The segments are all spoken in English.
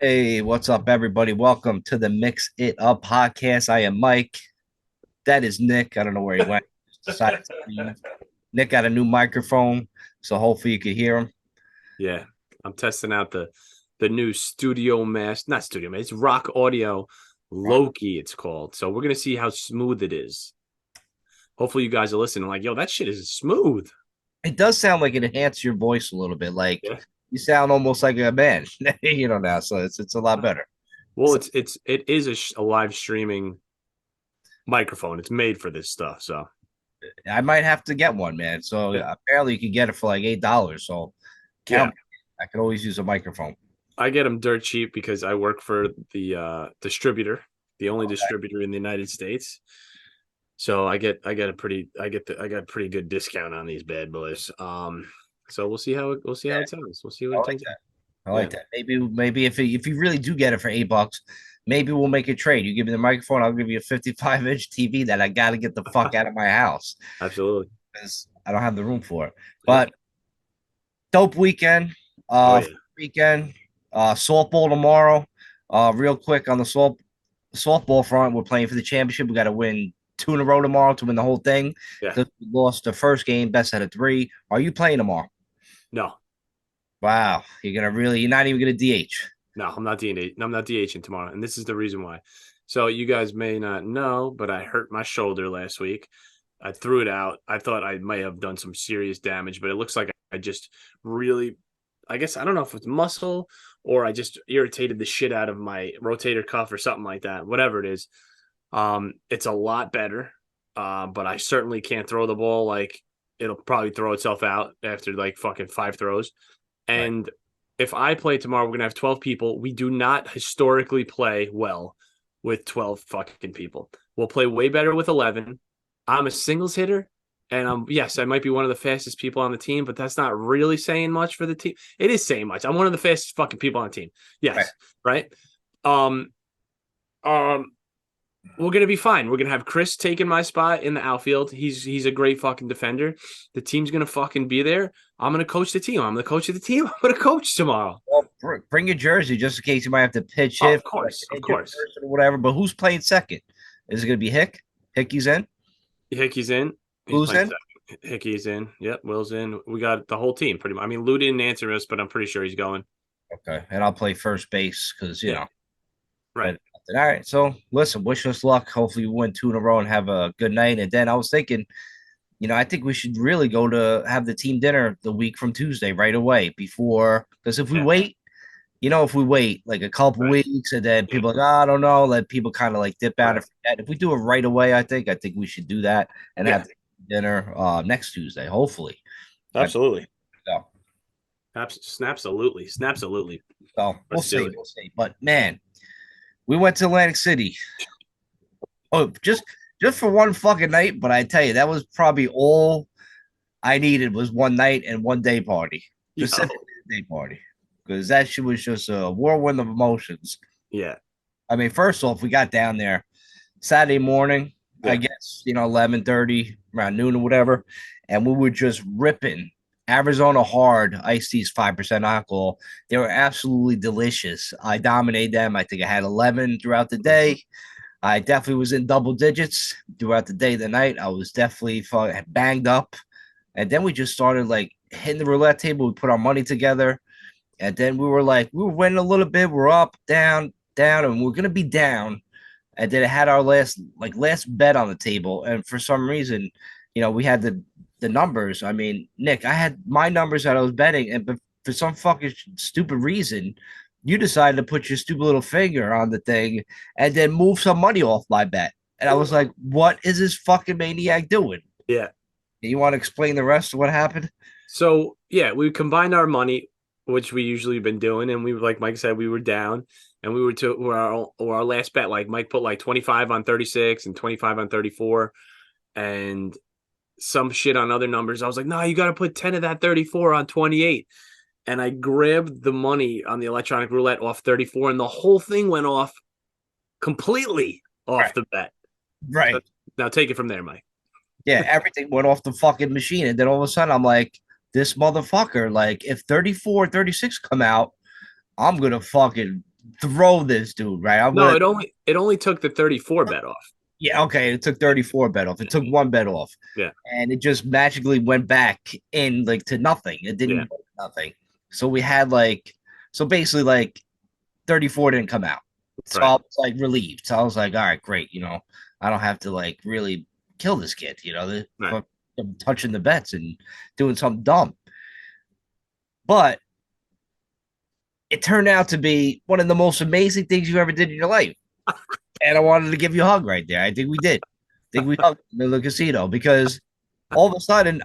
Hey, what's up, everybody? Welcome to the Mix It Up podcast. I am Mike. That is Nick. I don't know where he went. Just decided to leave. Nick got a new microphone, so hopefully you can hear him. Yeah, I'm testing out the new Studio Master, not Studio Master, it's Rock Audio Loki, it's called. So we're gonna see how smooth it is. Hopefully, you guys are listening. Like, yo, that shit is smooth. It does sound like it enhances your voice a little bit. Like Yeah. you sound almost like a man, now. So it's a lot better. Well, So it is a live streaming microphone. It's made for this stuff. So I might have to get one, man. So yeah, apparently you can get it for like $8. So count yeah. me. I can always use a microphone. I get them dirt cheap because I work for the distributor, the only distributor in the United States. So I got a pretty good discount on these bad boys. So we'll see how Yeah, it sounds. We'll see I what it like turns out. that. I Yeah, like that. Maybe if you really do get it for $8, maybe we'll make a trade. You give me the microphone, I'll give you a 55-inch TV that I got to get the fuck out of my house absolutely. because I don't have the room for it. Yeah. But dope weekend. Oh Uh, yeah. weekend. Softball tomorrow. Real quick on the softball front, we're playing for the championship. We got to win two in a row tomorrow to win the whole thing. Yeah. Because we lost the first game, best out of three. Are you playing tomorrow? No. Wow, you're not even gonna DH. No, I'm not DH. I'm not DHing tomorrow, and this is the reason why. So you guys may not know, but I hurt my shoulder last week. I threw it out. I thought I might have done some serious damage, but it looks like I just really, I guess I don't know if it's muscle or I just irritated the shit out of my rotator cuff or something like that. Whatever it is, it's a lot better. But I certainly can't throw the ball like it'll probably throw itself out after like fucking five throws. Right. And if I play tomorrow, we're gonna have 12 people. We do not historically play well with 12 fucking people. We'll play way better with 11. I'm a singles hitter, and yes, I might be one of the fastest people on the team, but that's not really saying much for the team. It is saying much. I'm one of the fastest fucking people on the team. Right. Yes, right. Um, um, we're gonna be fine. We're gonna have Chris taking my spot in the outfield. He's a great fucking defender. The team's gonna fucking be there. I'm gonna coach the team. I'm the coach of the team. I'm gonna coach tomorrow. Well, bring your jersey just in case you might have to pitch Oh, hit, of like course, an of injured course. person or whatever. But who's playing second? Is it gonna be Hick? Hickey's in. Hickey's in. He's Who's playing in? second. Hickey's in. Yep, Will's in. We got the whole team pretty much. I mean, Lou didn't answer us, but I'm pretty sure he's going. Okay, and I'll play first base because Yeah, right. But all right. So listen, wish us luck. Hopefully, we win two in a row and have a good night. And then I was thinking, I think we should really go to have the team dinner the week from Tuesday right away before because Yeah, if we wait like a couple right. weeks and then Yeah, people like, oh, I don't know, let people kind of like dip out right. and forget. If we do it right away, I think we should do that and Yeah, have dinner next Tuesday, hopefully. I, absolutely. so, Absolutely. Absolutely. so we'll Let's do see, it. we'll see. But man, we went to Atlantic City. Oh, just for one fucking night. But I tell you, that was probably all I needed was one night and one day party, Yo. specifically the day party, because that shit was just a whirlwind of emotions. Yeah. I mean, first off, we got down there Saturday morning, I Yeah. guess, 11:30, around noon or whatever, and we were just ripping Arizona hard iced teas, 5% alcohol. They were absolutely delicious. I dominated them. I think I had 11 throughout the day. I definitely was in double digits throughout the day, the night. I was definitely banged up. And then we just started like hitting the roulette table. We put our money together. And then we were winning a little bit. We're up, down, down, and we're gonna be down. And then it had our last bet on the table. And for some reason, we had the numbers. I mean, Nick, I had my numbers that I was betting, and but for some fucking stupid reason, you decided to put your stupid little finger on the thing and then move some money off my bet. And I was like, what is this fucking maniac doing? Yeah. You want to explain the rest of what happened? So yeah, we combined our money, which we usually been doing, and we like Mike said, we were down, and we were to our last bet. Like Mike put like 25 on 36 and 25 on 34, and some shit on other numbers. I was like, no, you got to put 10 of that 34 on 28, and I grabbed the money on the electronic roulette off 34, and the whole thing went off completely off Right. the bet. So Right. now take it from there, Mike. Yeah, everything went off the fucking machine. And then all of a sudden, I'm like, this motherfucker, like, if 34, 36 come out, I'm gonna fucking throw this dude, right? I'm No, gonna it only took the 34 bet off. Yeah, okay. It took 34 bet off. It took one bet off. Yeah, And it just magically went back in like to nothing. It yeah, didn't go to nothing. So we had like so basically like 34 didn't come out. So I right, was like relieved. So I was like, all right, great. I don't have to like really kill this kid, right. I'm touching the bets and doing something dumb. But it turned out to be one of the most amazing things you ever did in your life. And I wanted to give you a hug right there. I think we did. I think we hugged in the casino because all of a sudden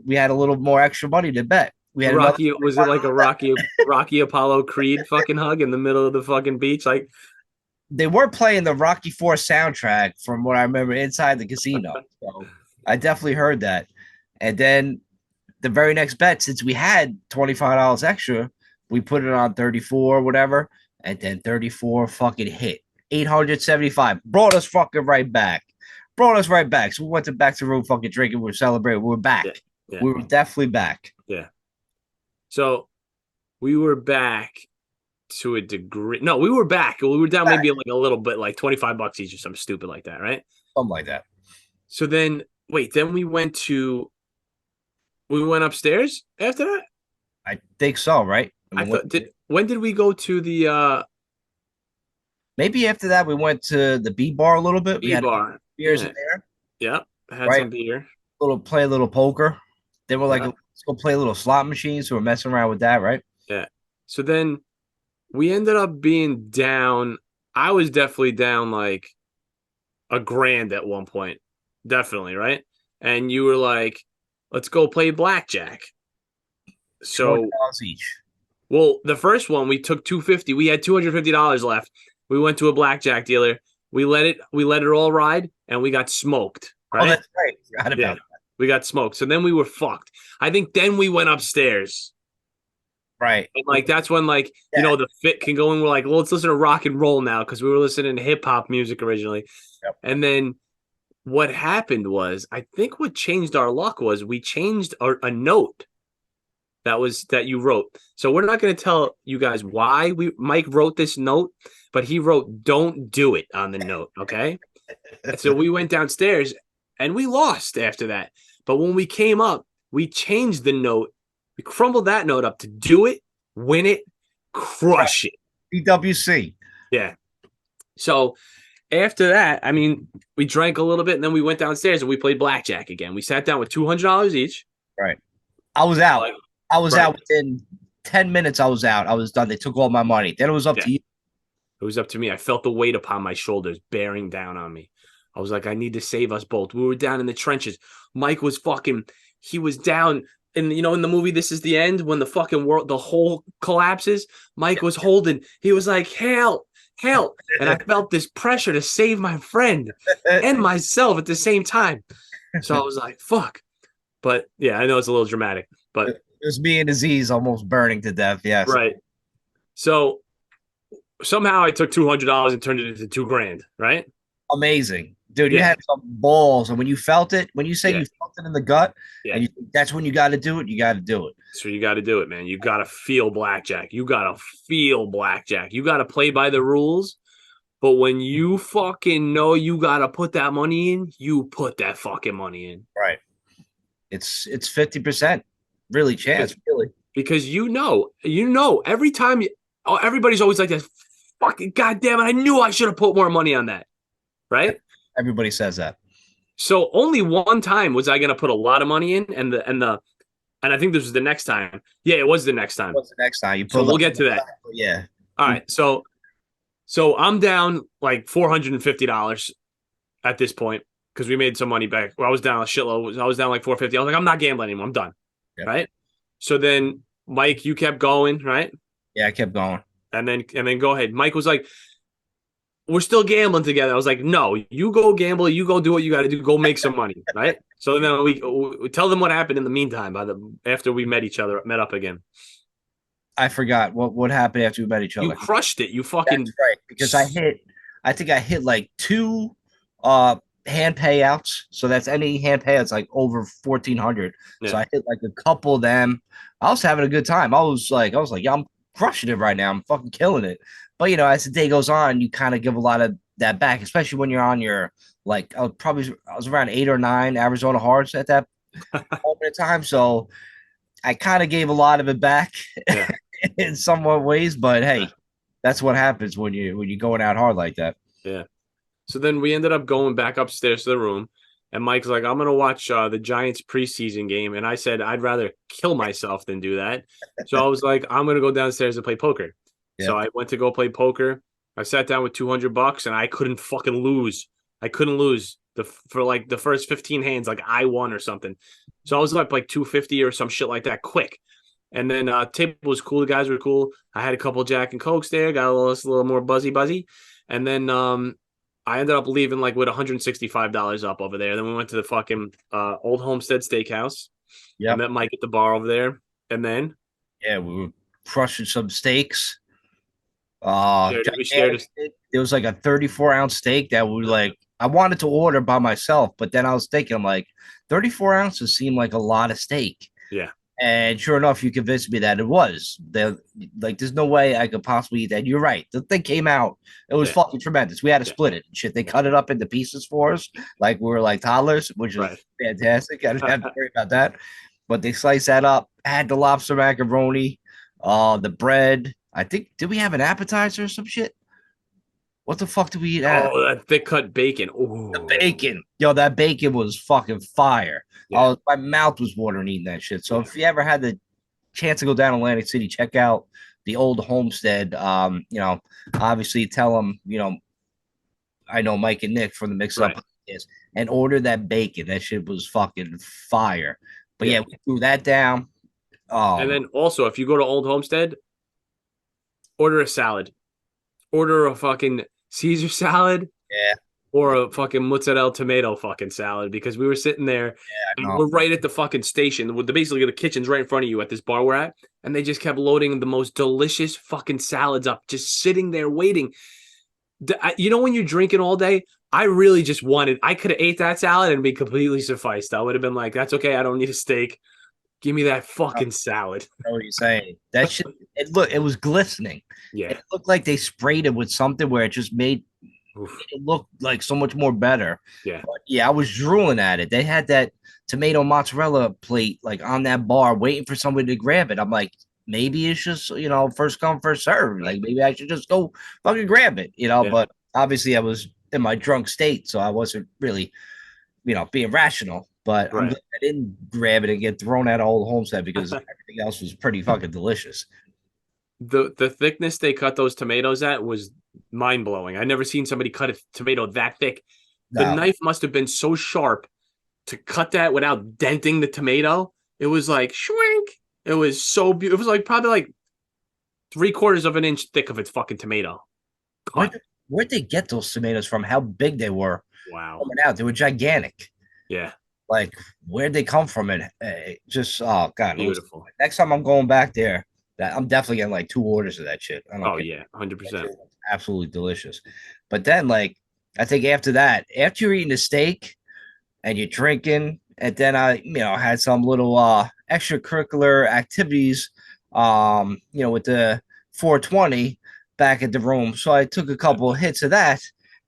we had a little more extra money to bet. We had another Rocky, was it like a Rocky Apollo Creed fucking hug in the middle of the fucking beach? Like, they were playing the Rocky Four soundtrack from what I remember inside the casino. So I definitely heard that. And then the very next bet, since we had $25 extra, we put it on 34, whatever, and then 34 fucking hit. 875. Brought us fucking right back. Brought us right back. So we went back to the room fucking drinking. We were celebrating. We were back. yeah, yeah, We were definitely back. yeah. So we were back to a degree. No, we were back. We were down maybe like a little bit, like $25 each or something stupid like that, right? Something like that. So then, wait, then we went upstairs after that. I think so, right? I thought when did we go to the maybe after that we went to the B bar a little bit. We B had bar? beers Yeah, in there, yeah. Had right? some beer. Play a little poker. Then we're like, Yeah, let's go play a little slot machine. So we're messing around with that, right? yeah. So then we ended up being down. I was definitely down like a grand at one point. Definitely, right? And you were like, let's go play blackjack. So, $20 each. well, the first one we took 250. We had $250 left. We went to a blackjack dealer. We let it all ride and we got smoked, Oh, right? that's right. Forgot Yeah. about that. We got smoked. So then we were fucked. I think then we went upstairs. Right. And like that's when like Yeah. the fit can go in. We're like, well, let's listen to rock and roll now because we were listening to hip hop music originally. Yep. And then what happened was, I think what changed our luck was we changed a note that you wrote. So we're not going to tell you guys why Mike wrote this note, but he wrote "Don't do it" on the note. Okay. So we went downstairs and we lost after that. But when we came up, we changed the note. We crumbled that note up to do it, win it, crush it. BWC. Yeah. So after that, I mean, we drank a little bit and then we went downstairs and we played blackjack again. We sat down with $200 each. Right. I was out. Like, I was right. out within 10 minutes. I was out. I was done. They took all my money. Then it was up Yeah. to you. It was up to me. I felt the weight upon my shoulders bearing down on me. I was like, I need to save us both. We were down in the trenches. Mike was he was down in the movie This Is the End when the fucking world, the whole collapses. Mike was holding, he was like, help, help. And I felt this pressure to save my friend and myself at the same time. So I was like, fuck. But yeah, I know it's a little dramatic, but It was me and Aziz almost burning to death. Yes. right. So somehow I took $200 and turned it into $2,000, right? Amazing. Dude, you Yeah. had some balls. And when you felt it, when you say Yeah. you felt it in the gut, Yeah. and that's when you got to do it, you got to do it. So you got to do it, man. You got to feel blackjack. You got to feel blackjack. You got to play by the rules. But when you fucking know you got to put that money in, you put that fucking money in. Right. It's 50%. Really, chance. Really. Because every time everybody's always like this, fucking goddamn it, I knew I should have put more money on that. Right? Everybody says that. So only one time was I going to put a lot of money in, and I think this was the next time. Yeah, it was the next time. What's the next time? So we'll get to that. Yeah. All right. So I'm down like $450 at this point because we made some money back. Well, I was down a shitload. I was down like $450. I was like, I'm not gambling anymore. I'm done. Yep. Right. So then, Mike, you kept going, right? Yeah, I kept going. And then go ahead. Mike was like, we're still gambling together. I was like, no, you go gamble. You go do what you got to do. Go make some money, right? So then we tell them what happened in the meantime. After we met up again. I forgot what happened after we met each other. You crushed it. You fucking That's right, because I think I hit like 2 hand payouts. So that's any hand payouts like over 1,400. Yeah. So I hit like a couple of them. I was having a good time. I was like, yeah, I'm crushing it right now. I'm fucking killing it. But as the day goes on, you kind of give a lot of that back, especially when you're on your like I was around 8 or 9 Arizona Hards at that moment in time. So I kind of gave a lot of it back Yeah. in somewhat ways, but Yeah. hey, that's what happens when you're going out hard like that. Yeah. So then we ended up going back upstairs to the room, and Mike's like, "I'm gonna watch the Giants preseason game," and I said, "I'd rather kill myself than do that." So I was like, "I'm gonna go downstairs and play poker." Yeah. So I went to go play poker. I sat down with $200, and I couldn't fucking lose. I couldn't lose for like the first 15 hands. Like I won or something. So I was up like 250 or some shit like that, quick. And then table was cool. The guys were cool. I had a couple Jack and Cokes there. Got a little more buzzy. And then I ended up leaving like with $165 up over there. Then we went to the fucking Old Homestead Steakhouse. I Yep. met Mike at the bar over there. And then Yeah, we were crushing some steaks. we shared a, Gigantic steak. There was like a 34-ounce steak that we like. I wanted to order by myself, but then I was thinking, I'm like, 34 ounces seemed like a lot of steak. yeah, And sure enough, you convinced me that it was. Like, there's no way I could possibly eat that. You're right. The thing came out. It was yeah, fucking tremendous. We had to yeah, split it and shit. They cut it up into pieces for us, like we were like toddlers, which is right. fantastic. I didn't have to worry about that. But they sliced that up. Had the lobster macaroni, the bread. I think did we have an appetizer or some shit? What the fuck did we eat? Oh, that thick cut bacon. The Oh, bacon. Yo, that bacon was fucking fire. yeah, My mouth was watering eating that shit. So yeah, if you ever had the chance to go down Atlantic City, check out the old homestead. Obviously tell them, I know Mike and Nick from the mix up right. is and order that bacon. That shit was fucking fire. But Yeah. yeah, we threw that down. And Um, then also, if you go to Old Homestead, order a salad. Order a fucking Caesar salad yeah, or a fucking mozzarella tomato fucking salad because we were sitting there I and know. we're right at the fucking station. With basically the kitchen's right in front of you at this bar we're at, and they just kept loading the most delicious fucking salads up, just sitting there waiting. You know when you're drinking all day, I really just wanted. I could have ate that salad and be completely sufficed. I would have been like, "That's okay. I don't need a steak. Give me that I fucking salad." know what you're saying. That shit. It was glistening. Yeah. It looked like they sprayed it with something where it just made Oof. it look like so much more better. Yeah. But yeah, I was drooling at it. They had that tomato mozzarella plate like on that bar, waiting for somebody to grab it. I'm like, maybe it's just first come first serve. Right. Like maybe I should just go fucking grab it. Yeah. But obviously I was in my drunk state, so I wasn't really being rational. But I'm Right. glad I didn't grab it and get thrown out of Old Homestead because everything else was pretty fucking delicious. The thickness they cut those tomatoes at was mind blowing. I never seen somebody cut a tomato that thick. The No, knife must have been so sharp to cut that without denting the tomato. It was like shrink. It was so beautiful. It was like probably like 3/4 of an inch thick of its fucking tomato. Cut. where'd they get those tomatoes from? How big they were Wow. coming out? They were gigantic. Yeah. Like, where'd they come from? And just, oh god, Beautiful. next time I'm going back there, that I'm definitely getting like 2 orders of that shit. I don't Oh care. yeah, That 100%. shit was absolutely delicious. But then, like, I think after that, after you're eating a steak and you're drinking, and then I, had some little extracurricular activities, with the 420 back at the room. So I took a couple of hits of that.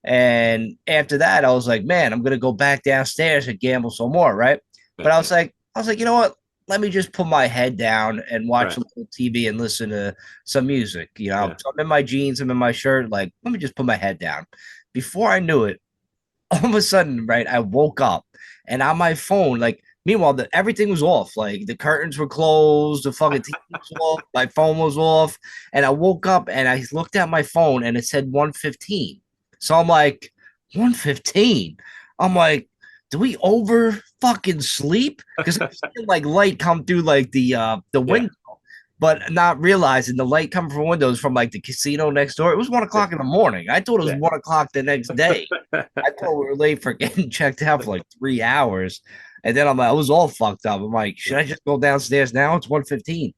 And after that, I was like, man, I'm gonna go back downstairs and gamble some more, right? But I was like, you know what? Let me just put my head down and watch Right. a little TV and listen to some music. Yeah. So I'm in my jeans, I'm in my shirt. Like, let me just put my head down. Before I knew it, all of a sudden, right, I woke up and on my phone, like, meanwhile, everything was off. Like, the curtains were closed, the fucking TV was off, my phone was off. And I woke up and I looked at my phone and it said 1:15. So I'm like, 1:15. I'm like, do we over fucking sleep? Because I see like light come through like the Yeah. window, but not realizing the light coming from windows from like the casino next door. It was 1 o'clock in the morning. I thought it was Yeah. 1 o'clock the next day. I thought we were late for getting checked out for like 3 hours. And then I'm like, I was all fucked up. I'm like, should I just go downstairs now? It's 1:15.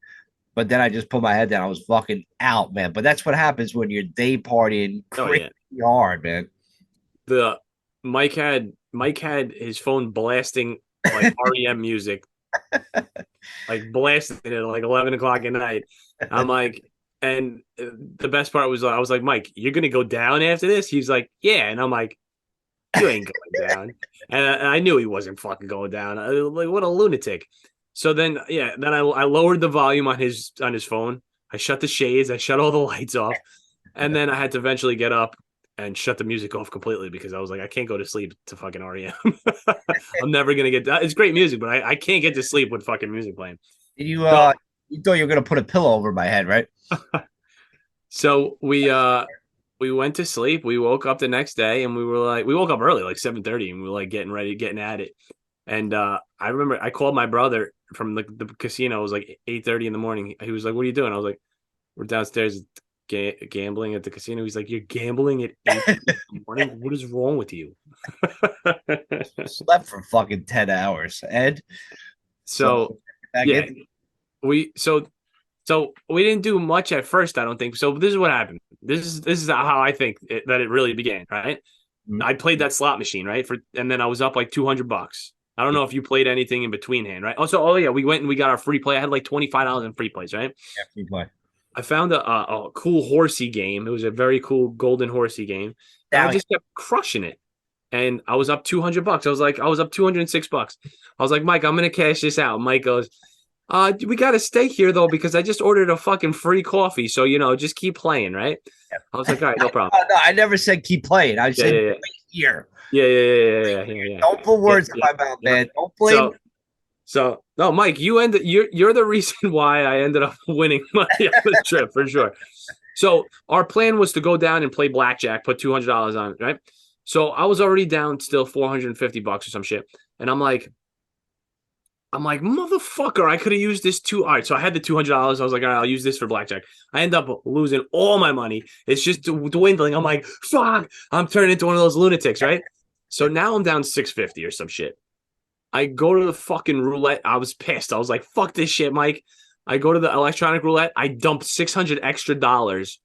But then I just put my head down. I was fucking out, man. But that's what happens when you're day partying Oh crazy yeah. hard, man. The Mike had his phone blasting like REM music, like blasting it at like 11 o'clock at night. I'm like, And the best part was I was like, Mike, you're gonna go down after this? He's like, yeah, and I'm like, you ain't going down. And I knew he wasn't fucking going down. Like, what a lunatic. So then, yeah, then I lowered the volume on his phone. I shut the shades. I shut all the lights off, and then I had to eventually get up and shut the music off completely because I was like, I can't go to sleep to fucking REM. I'm never gonna get that. It's great music, but I can't get to sleep with fucking music playing. You So you thought you were gonna put a pillow over my head, right? so we went to sleep. We woke up the next day and we woke up early, like 7:30, and we were like getting ready, getting at it. And I remember I called my brother from the casino. It was like 8:30 in the morning. He was like, "What are you doing?" I was like, "We're downstairs gambling at the casino." He's like, "You're gambling at 8 in the morning? What is wrong with you?" Slept for fucking 10 hours, Ed. So So back yeah, in. we we didn't do much at first. I don't think so. But this is what happened. This is how I think that it really began. Right. I played that slot machine, right? And then I was up like $200. I don't know if you played anything in between hand, right? Oh yeah, we went and we got our free play. I had like $25 in free plays, right? Yeah, free play. I found a cool horsey game. It was a very cool golden horsey game, and I Now, just kept crushing it. And I was up $200. I was up $206. I was like, Mike, I'm gonna cash this out. Mike goes, we got to stay here though because I just ordered a fucking free coffee. So just keep playing, right? I was like, all right, no problem. no, I never said keep playing. I Yeah, said yeah, yeah. play here. Yeah. Don't put words in Yeah. my mouth, Yep. man. Don't blame. So no, Mike, you're the reason why I ended up winning money on the trip for sure. So our plan was to go down and play blackjack, put $200 on it, right? So I was already down still $450 or some shit, and I'm like, motherfucker, I could have used this too. All right, so I had the $200. I was like, all right, I'll use this for blackjack. I end up losing all my money. It's just dwindling. I'm like, fuck, I'm turning into one of those lunatics, right? So now I'm down 650 or some shit. I go to the fucking roulette. I was pissed. I was like, fuck this shit, Mike. I go to the electronic roulette. I dump 600 extra dollars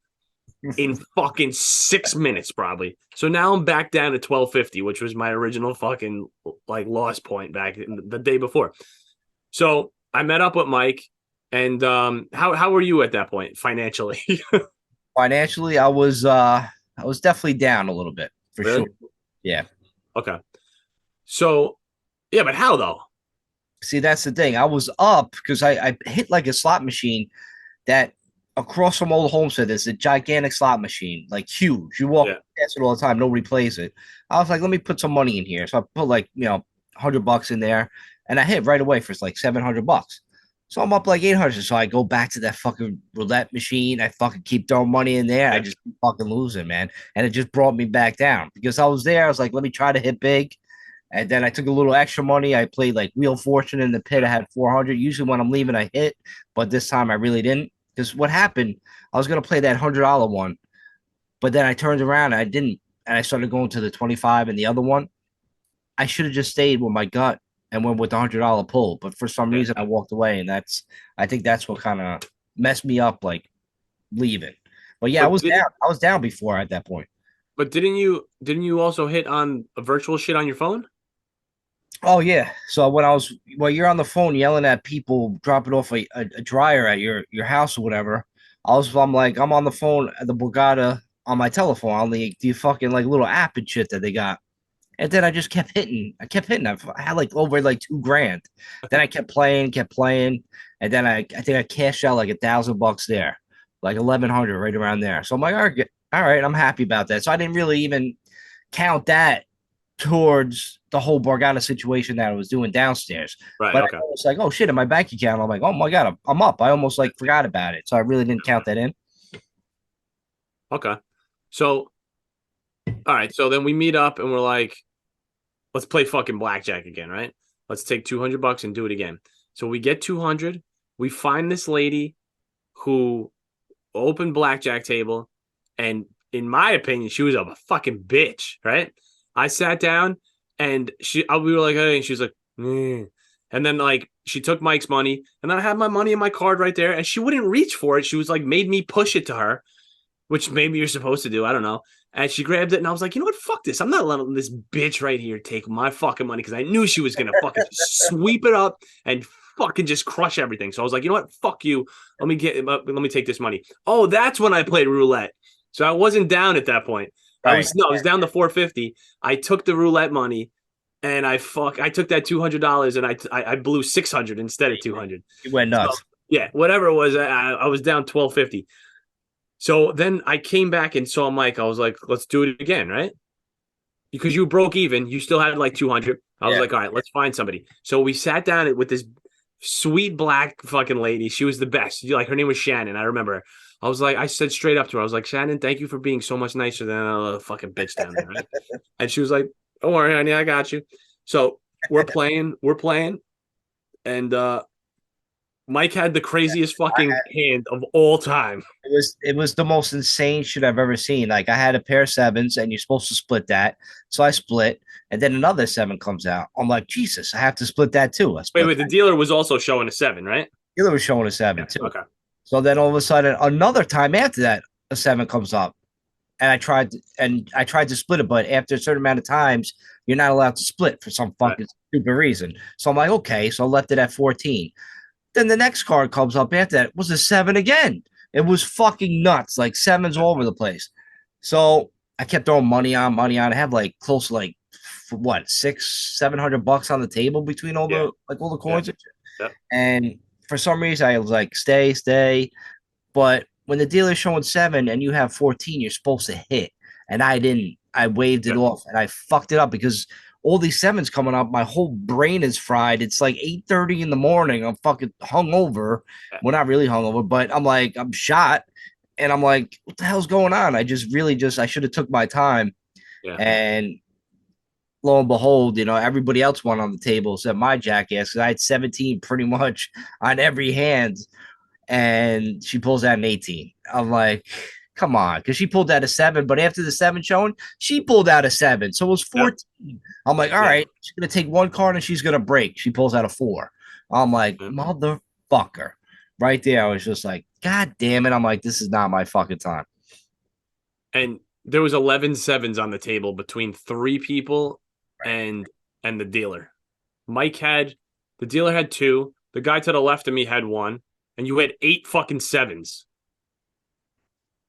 in fucking 6 minutes, probably. So now I'm back down to 1250, which was my original fucking like loss point back in the day before. So I met up with Mike, and how were you at that point financially? Financially, I was definitely down a little bit for Really? sure. Yeah. Okay. So yeah, but how though? See, that's the thing. I was up because I hit like a slot machine that across from Old Homestead, there's a gigantic slot machine, like huge. You walk Yeah. past it all the time, nobody plays it. I was like, let me put some money in here. So I put like, $100 in there and I hit right away for like $700. So I'm up like 800. So I go back to that fucking roulette machine. I fucking keep throwing money in there. I Yeah. just keep fucking losing, man. And it just brought me back down because I was there. I was like, let me try to hit big. And then I took a little extra money. I played like Wheel of Fortune in the pit. I had 400. Usually when I'm leaving, I hit, but this time I really didn't. Because what happened, I was gonna play that $100 one, but then I turned around and I didn't, and I started going to the 25 and the other one. I should have just stayed with my gut and went with the $100 pull, but for some Yeah. reason I walked away, and I think that's what kind of messed me up, like leaving. But yeah, I But was did down. I was down before at that point. but didn't you also hit on a virtual shit on your phone? Oh yeah. So when you're on the phone yelling at people dropping off a dryer at your house or whatever, I'm on the phone at the Borgata on my telephone on the fucking like little app and shit that they got. And then I just kept hitting. I kept hitting. I had like over like 2 grand. Then I kept playing, and then I think I cashed out like $1,000 there, like 1,100 right around there. So I'm like, all right, I'm happy about that. So I didn't really even count that towards the whole Borgata situation that I was doing downstairs. Right. But Okay. I was like, oh shit, in my bank account, I'm like, oh my god, I'm up. I almost like forgot about it, so I really didn't count that in. Okay. So all right. So then we meet up and we're like, let's play fucking blackjack again, right? Let's take $200 and do it again. So we get 200. We find this lady who opened blackjack table, and in my opinion, she was a fucking bitch, right? I sat down and we were like, hey, and she's like, mm. And then like she took Mike's money, and then I had my money in my card right there, and she wouldn't reach for it. She was like, made me push it to her, which maybe you're supposed to do. I don't know. And she grabbed it, and I was like, you know what? Fuck this. I'm not letting this bitch right here take my fucking money because I knew she was gonna fucking sweep it up and fucking just crush everything. So I was like, you know what? Fuck you. Let me take this money. Oh, that's when I played roulette. So I wasn't down at that point. I Right. was down to 450. I took the roulette money and I took that $200 and I blew 600 instead of 200. You went So nuts. yeah, whatever it was, I was down 1250. So then I came back and saw Mike. I was like, let's do it again, right? Because you broke even, you still had like 200. I was Yeah. like, all right, let's find somebody. So we sat down with this sweet black fucking lady. She was the best. Like her name was Shannon. I remember her. I was like, I said straight up to her, I was like, Shannon, thank you for being so much nicer than a fucking bitch down there. Right? And she was like, don't worry, honey, I got you. So we're playing, and Mike had the craziest fucking hand of all time. It was the most insane shit I've ever seen. Like I had a pair of sevens, and you're supposed to split that, so I split, and then another seven comes out. I'm like, Jesus, I have to split that too. I split. Wait, the dealer was also showing a 7, right? Dealer was showing a seven too. Okay. So then all of a sudden, another time after that, a seven comes up, and I tried to split it, but after a certain amount of times, you're not allowed to split for some fucking stupid reason. So I'm like, okay, so I left it at 14. Then the next card comes up after that was a seven again. It was fucking nuts, like sevens all over the place. So I kept throwing money on, money on. I have like close to like what $600-700 on the table between all the all the coins. Yep. And for some reason, I was like, stay. But when the dealer's showing seven and you have 14, you're supposed to hit. And I didn't. I waved it off and I fucked it up because all these sevens coming up, my whole brain is fried. It's like 8:30 in the morning. I'm fucking hungover. Well, not really hungover, but I'm like, I'm shot. And I'm like, what the hell's going on? I should have took my time. Yeah. And lo and behold, everybody else won on the table except my jackass. I had 17 pretty much on every hand. And she pulls out an 18. I'm like, come on, because she pulled out a 7, but after the 7 showing, she pulled out a 7, so it was 14. Yep. I'm like, all right, she's gonna take one card and she's gonna break. She pulls out a 4. I'm like, motherfucker, right there. I was just like, God damn it. I'm like, this is not my fucking time. And there was 11 sevens on the table between 3 people and the dealer. The dealer had 2. The guy to the left of me had 1, and you had 8 fucking sevens.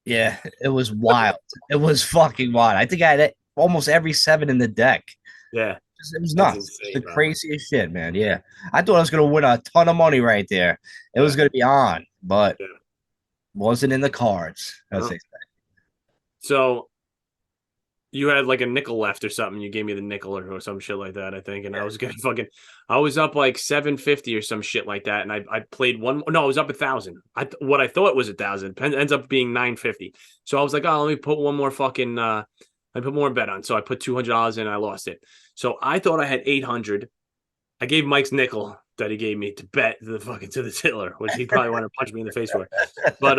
Yeah, it was wild. It was fucking wild. I think I had almost every 7 in the deck. Yeah. It was nuts. Insane, the craziest shit, man. Yeah. I thought I was going to win a ton of money right there. It was going to be on, but wasn't in the cards, as they say. So you had like a nickel left or something. You gave me the nickel or some shit like that, I think. And I was getting I was up like 750 or some shit like that. And I played one. No, I was up 1,000. What I thought was 1,000 ends up being 950. So I was like, oh, let me put one more fucking, I put more bet on. So I put $200 in and I lost it. So I thought I had 800. I gave Mike's nickel that he gave me to bet to the dealer, which he probably wanted to punch me in the face for. But,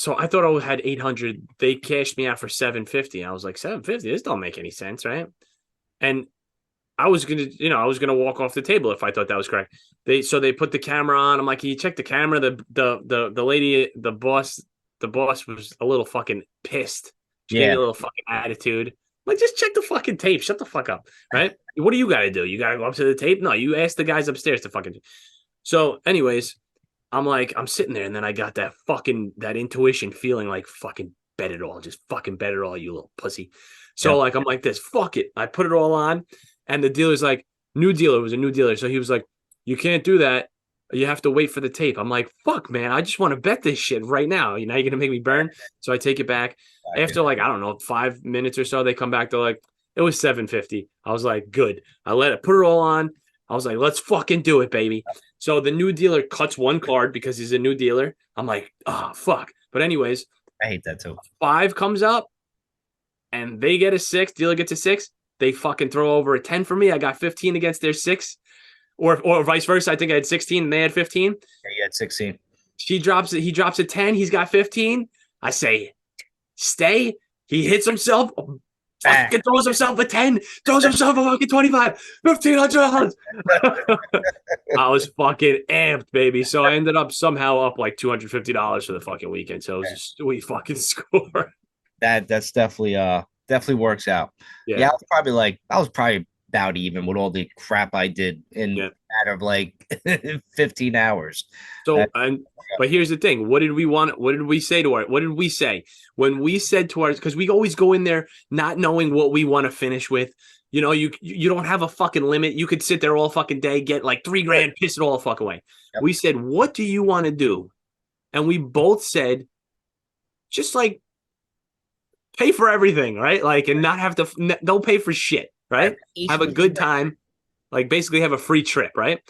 so I thought I had 800. They cashed me out for 750. I was like, 750? This don't make any sense, right? And I was gonna walk off the table if I thought that was correct. They put the camera on. I'm like, can you check the camera? The lady, the boss was a little fucking pissed. She gave me a little fucking attitude. I'm like, just check the fucking tape. Shut the fuck up, right? What do you got to do? You got to go up to the tape? No, you ask the guys upstairs to fucking. So, anyways. I'm like, I'm sitting there, and then I got that intuition feeling like fucking bet it all. Just fucking bet it all, you little pussy. So I'm like this, fuck it. I put it all on, and the dealer's like, new dealer, was a new dealer. So he was like, you can't do that. You have to wait for the tape. I'm like, fuck, man, I just want to bet this shit right now. You're going to make me burn? So I take it back. After like, I don't know, 5 minutes or so, they come back. They're like, it was 750. I was like, good. I put it all on. I was like, let's fucking do it, baby. So the new dealer cuts one card because he's a new dealer. I'm like, oh, fuck. But anyways. I hate that too. 5 comes up and they get a 6. Dealer gets a 6. They fucking throw over a 10 for me. I got 15 against their 6. Or vice versa. I think I had 16 and they had 15. Yeah, you had 16. He drops a 10. He's got 15. I say, stay. He hits himself. Fucking throws himself a 10, throws himself a fucking 25, $1,500. I was fucking amped, baby. So I ended up somehow up like $250 for the fucking weekend. So it was a sweet fucking score. That's definitely works out. Yeah, I was probably about even with all the crap I did in Yeah. a matter of like 15 hours. Uh, So and but here's the thing. What did we want? What did we say to our what did we say? When we said to ours, because we always go in there not knowing what we want to finish with. You know, you don't have a fucking limit. You could sit there all fucking day, get like 3 grand, piss it all the fuck away. Yep. We said, what do you want to do? And we both said, just like pay for everything, right? Like, and not have to, don't pay for shit, right? Have a good time, like basically have a free trip, right?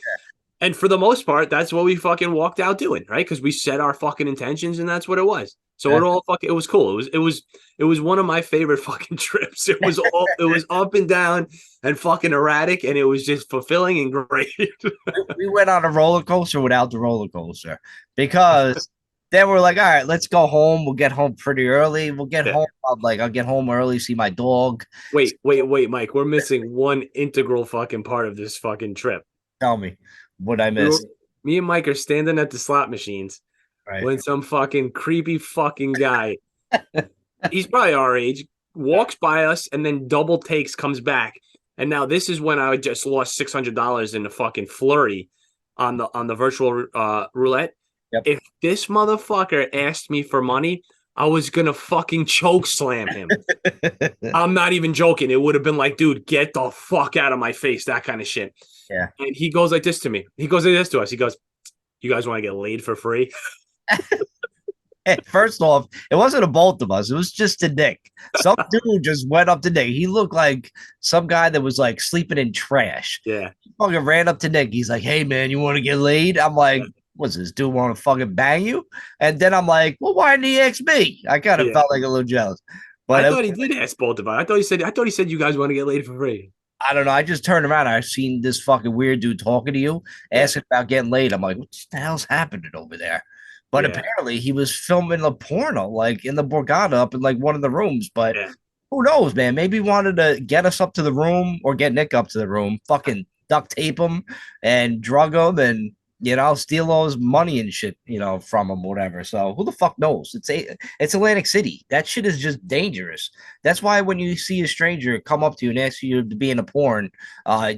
And for the most part, that's what we fucking walked out doing, right? Because we set our fucking intentions, and that's what it was. So it was cool. It was one of my favorite fucking trips. It was up and down and fucking erratic, and it was just fulfilling and great. We went on a roller coaster without the roller coaster because then we're like, all right, let's go home. We'll get home pretty early. We'll get Yeah. home. I'll get home early, see my dog. Wait, Mike. We're missing one integral fucking part of this fucking trip. Tell me what I missed. Me and Mike are standing at the slot machines Right. when some fucking creepy fucking guy, he's probably our age, walks by us and then double takes, comes back. And now this is when I just lost $600 in the fucking flurry on the virtual roulette. Yep. If this motherfucker asked me for money, I was gonna fucking choke slam him. I'm not even joking. It would have been like, dude, get the fuck out of my face, that kind of shit. Yeah. And he goes like this to me. He goes like this to us. He goes, "You guys want to get laid for free?" First off, it wasn't a both of us. It was just a Nick. Some dude just went up to Nick. He looked like some guy that was like sleeping in trash. Yeah. He fucking ran up to Nick. He's like, "Hey man, you want to get laid?" I'm like, "What's this dude want to fucking bang you?" And then I'm like, "Well, why didn't he ask me?" I kind of felt like a little jealous. But I thought he did ask both of us. I thought he said you guys want to get laid for free. I don't know. I just turned around. I seen this fucking weird dude talking to you, asking about getting laid. I'm like, what the hell's happening over there? But Yeah. apparently he was filming a porno like in the Borgata up in like one of the rooms. But Yeah. who knows, man? Maybe he wanted to get us up to the room or get Nick up to the room, fucking duct tape him and drug him and steal all his money and shit, from him, whatever. So who the fuck knows? It's Atlantic City. That shit is just dangerous. That's why when you see a stranger come up to you and ask you to be in a porn,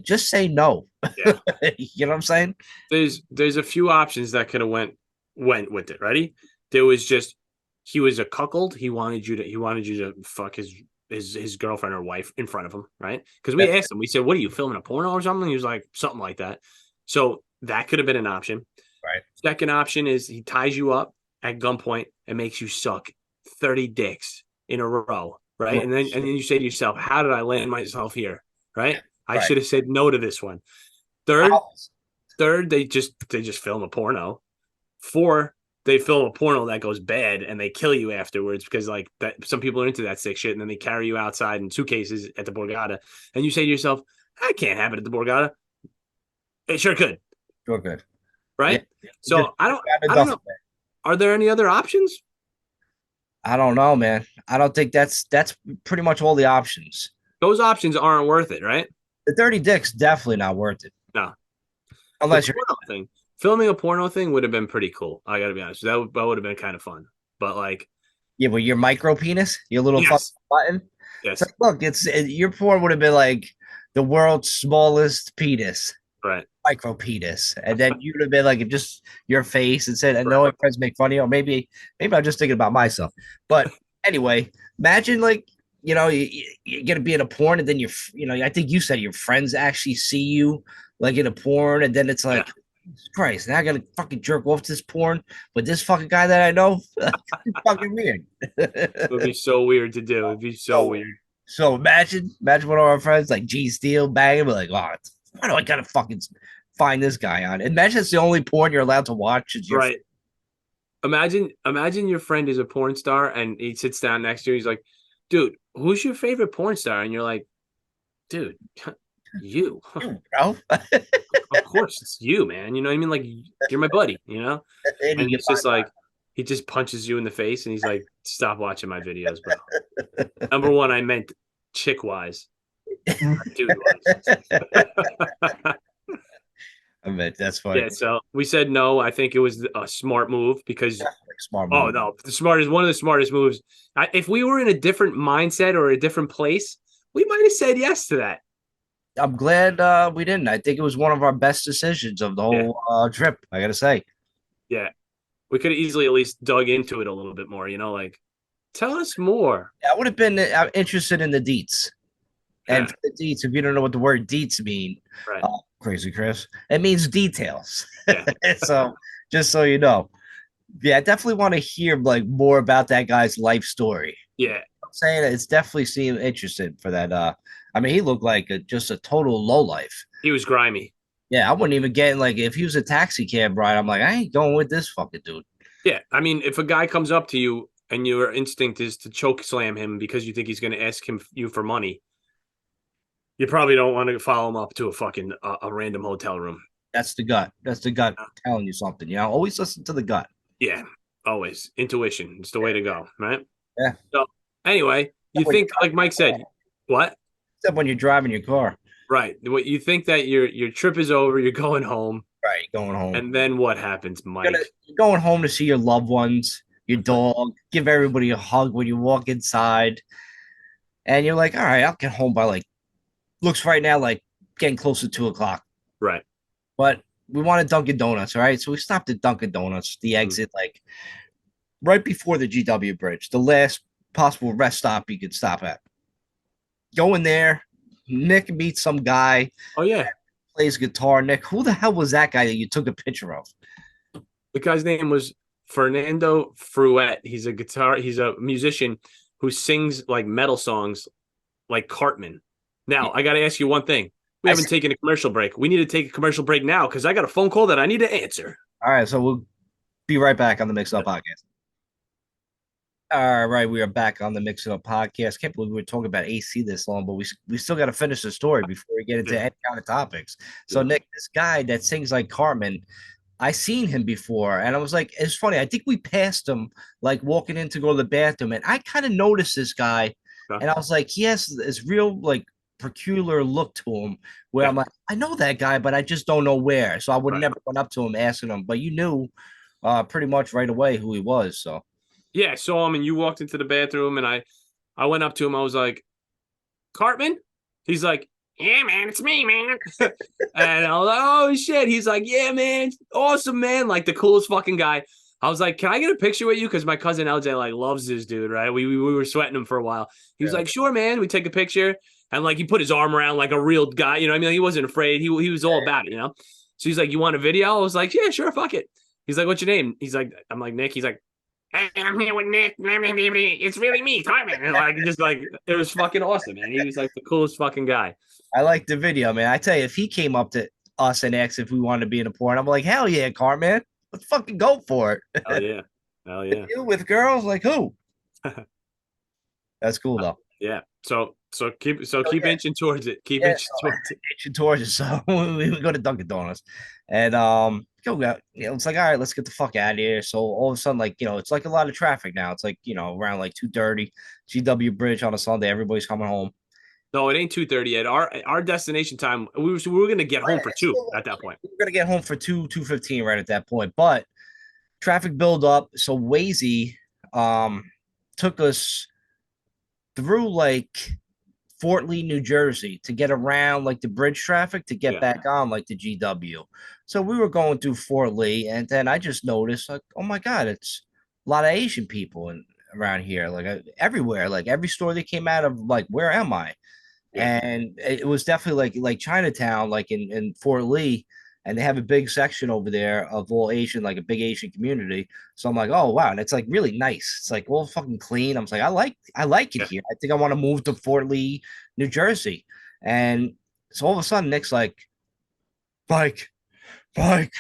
just say no. Yeah. You know what I'm saying? There's a few options that could have went with it. Ready? There was just he was a cuckold. He wanted you to fuck his girlfriend or wife in front of him, right? Because we asked him, we said, "What are you filming a porno or something?" He was like, "Something like that." So that could have been an option. Right. Second option is he ties you up at gunpoint and makes you suck 30 dicks in a row, right? And then you say to yourself, "How did I land myself here?" Right? I should have said no to this one. Third, they just film a porno. 4, they film a porno that goes bad and they kill you afterwards because like that some people are into that sick shit and then they carry you outside in suitcases at the Borgata and you say to yourself, "I can't have it at the Borgata." It sure could. Sure good. Right? Yeah. So I don't know. Are there any other options? I don't know, man. I don't think that's pretty much all the options. Those options aren't worth it, right? The 30 dicks definitely not worth it. No. Unless the porno thing. Filming a porno thing would have been pretty cool. I gotta be honest. That would have been kind of fun. But like, yeah, but your micro penis, your little fucking button. Yes. It's like, look, your porn would have been like the world's smallest penis. Right. Micro penis. And then you would have been like just your face and said, I know my friends make fun of you. Or maybe I'm just thinking about myself. But anyway, imagine like, you're gonna be in a porn and then I think you said your friends actually see you like in a porn, and then it's like, Christ, now I gotta fucking jerk off to this porn with this fucking guy that I know. It's fucking weird. It would be so weird to do. It'd be so weird. So imagine one of our friends like G Steel banging, we're like, why do I gotta fucking find this guy on? Imagine it's the only porn you're allowed to watch. Right. Imagine your friend is a porn star and he sits down next to you. He's like, "Dude, who's your favorite porn star?" And you're like, "Dude, you, bro." Of course it's you, man. You know what I mean? Like, you're my buddy, and it's just like he just punches you in the face and he's like, "Stop watching my videos, bro." Number one, I meant chick wise. Dude wise. I meant that's funny. Yeah, so we said no. I think it was a smart move because smart move. Oh no, one of the smartest moves. If we were in a different mindset or a different place, we might have said yes to that. I'm glad we didn't. I think it was one of our best decisions of the Yeah, whole trip. I gotta say, yeah. We could have easily at least dug into it a little bit more. Like tell us more. I would have been interested in the deets. And for the deets, if you don't know what the word deets mean, Right. crazy Chris, it means details. Yeah. So just so you know, yeah, I definitely want to hear like more about that guy's life story. Yeah. I'm saying it's definitely seemed interesting for that. I mean, he looked like just a total low life. He was grimy. Yeah, I wouldn't even get like if he was a taxi cab ride. I'm like, I ain't going with this fucking dude. Yeah. I mean, if a guy comes up to you and your instinct is to choke slam him because you think he's going to ask you for money, you probably don't want to follow him up to a fucking a random hotel room. That's the gut. That's the gut telling you something. Always listen to the gut. Yeah. Always intuition. It's the way to go. Right. Yeah. So anyway, you When think like Mike said, what? Except when you're driving your car. Right. What you think that your trip is over, you're going home, Right, going home. and then what happens, Mike? You're going home to see your loved ones, your dog, give everybody a hug when you walk inside. And you're like, all right, I'll get home by like, looks right now like getting close to 2 o'clock. Right. But we wanted Dunkin' Donuts, all right? So we stopped at Dunkin' Donuts, the Mm. exit, like right before the GW bridge, the last possible rest stop you could stop at. Go in there. Nick meets some guy, Oh yeah. plays guitar. Nick, who the hell was that guy that you took a picture of? The guy's name was Fernando Fruet. He's a musician who sings like metal songs like Cartman. Now, I got to ask you one thing. We I haven't said, taken a commercial break. We need to take a commercial break now because I got a phone call that I need to answer. all right, so we'll be right back on the Mix Up Podcast. All right, we are back on the Mix It Up Podcast. Can't believe we were talking about AC this long, but we still got to finish the story before we get into Yeah. any kind of topics. So, Yeah. Nick, this guy that sings like Cartman, I seen him before, and I was like, it's funny. I think we passed him like walking in to go to the bathroom, and I kind of noticed this guy, Okay. and I was like, he has this real like peculiar look to him, where Yeah. I'm like, I know that guy, but I just don't know where. So I would Right. never went up to him asking him, but you knew pretty much right away who he was. So. Yeah. I saw him and you walked into the bathroom and I went up to him. I was like, Cartman? He's like, yeah, man, it's me, man. And I was like, oh shit. He's like, yeah, man, awesome, man. Like the coolest fucking guy. I was like, can I get a picture with you? Because my cousin LJ like loves this dude, right? We were sweating him for a while. He was Yeah. like, sure, man. We take a picture. And like he put his arm around like a real guy, you know what I mean? He wasn't afraid. He was all about it, you know? So he's like, you want a video? I was like, yeah, sure, fuck it. He's like, what's your name? He's like, I'm like, Nick. He's like, hey, I'm here with Nick. It's really me, Cartman. And like, just like, it was fucking awesome, man. He was like the coolest fucking guy. I like the video, man. I tell you, if he came up to us and asked if we wanted to be in a porn, I'm like, hell yeah, Cartman. Let's fucking go for it. Hell yeah. Hell yeah. You with girls, like who? That's cool though. Yeah. So keep Yeah, inching towards it. Keep yeah, inching towards it. itching towards us. So we go to Dunkin' Donuts, and go out. It's like, all right, let's get the fuck out of here. So all of a sudden, like it's like a lot of traffic now. It's like around like 2:30, GW Bridge on a Sunday. Everybody's coming home. No, it ain't 2:30 yet. Our destination time, we were gonna get home for two at that point. We're gonna get home for 2:15 right at that point, but traffic build up. So Wazy took us through like Fort Lee, New Jersey to get around like the bridge traffic to get Yeah. back on like the GW. So we were going through Fort Lee, and then I just noticed like, oh my god, it's a lot of Asian people around here, like everywhere, like every store they came out of, like where am I? Yeah. And it was definitely like Chinatown, like in Fort Lee, and they have a big section over there of all Asian, like a big Asian community. So I'm like, oh wow, and it's like really nice. It's like all fucking clean. I'm like, I like it Yeah. here. I think I want to move to Fort Lee, New Jersey. And so all of a sudden, Nick's like, Mike, Mike,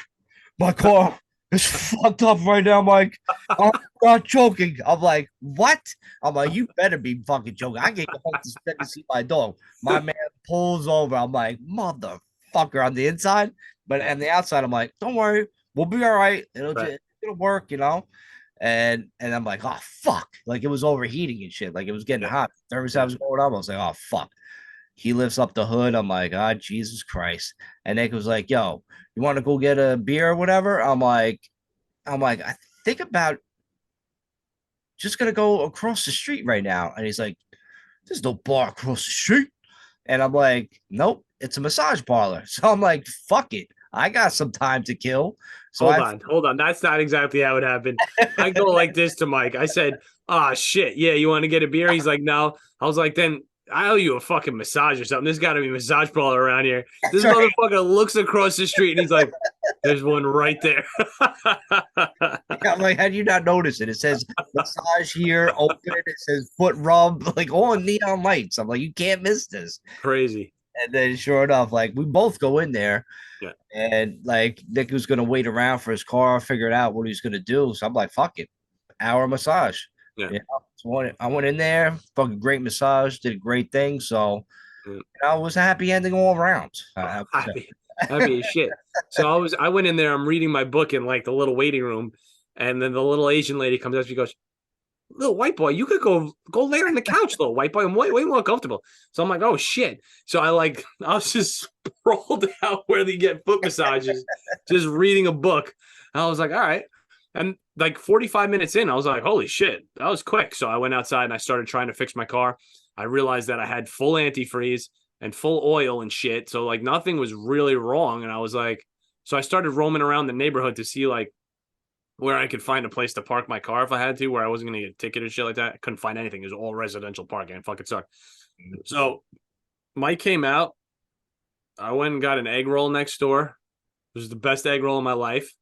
my car is fucked up right now, Mike. I'm not joking. I'm like, what? I'm like, you better be fucking joking. I get home to see my dog. My man pulls over. I'm like, motherfucker on the inside. But on the outside, I'm like, don't worry, we'll be all right. Right. It'll work. And I'm like, oh fuck. Like it was overheating and shit. Like it was getting Yeah. hot. Thermostat was going up. I was like, oh fuck. He lifts up the hood. I'm like, ah, Jesus Christ. And Nick was like, yo, you want to go get a beer or whatever? I'm like, I think about just gonna go across the street right now. And he's like, there's no bar across the street. And I'm like, nope. it's a massage parlor. So I'm like, fuck it. I got some time to kill. So Hold I on, hold on. That's not exactly how it happened. I go like this to Mike. I said, "Ah, shit. Yeah, you want to get a beer?" He's like, "No." I was like, "Then I owe you a fucking massage or something. There's got to be a massage parlor around here." This sorry. motherfucker looks across the street and he's like, "There's one right there." I'm like, how do you not notice it? It says massage here, open. It says foot rub, like all neon lights. I'm like, you can't miss this. Crazy. And then sure enough, like we both go in there Yeah. and like Nick was gonna wait around for his car, figured out what he was gonna do. So I'm like, fuck it. Hour massage. Yeah. Yeah. So I went in there, fucking great massage, did a great thing. So Yeah. it was a happy ending all around. Happy as shit. So I went in there, I'm reading my book in like the little waiting room, and then the little Asian lady comes up, she goes, "Little white boy, you could go lay on the couch, little white boy. I'm way more comfortable." So I'm like, "Oh shit." So I was just sprawled out where they get foot massages, just reading a book. And I was like, all right. And like 45 minutes in, I was like, holy shit, that was quick. So I went outside and I started trying to fix my car. I realized that I had full antifreeze and full oil and shit. So like nothing was really wrong. And I was like, so I started roaming around the neighborhood to see like where I could find a place to park my car if I had to, where I wasn't going to get a ticket or shit like that. I couldn't find anything. It was all residential parking. It fucking sucked. So Mike came out. I went and got an egg roll next door. It was the best egg roll of my life.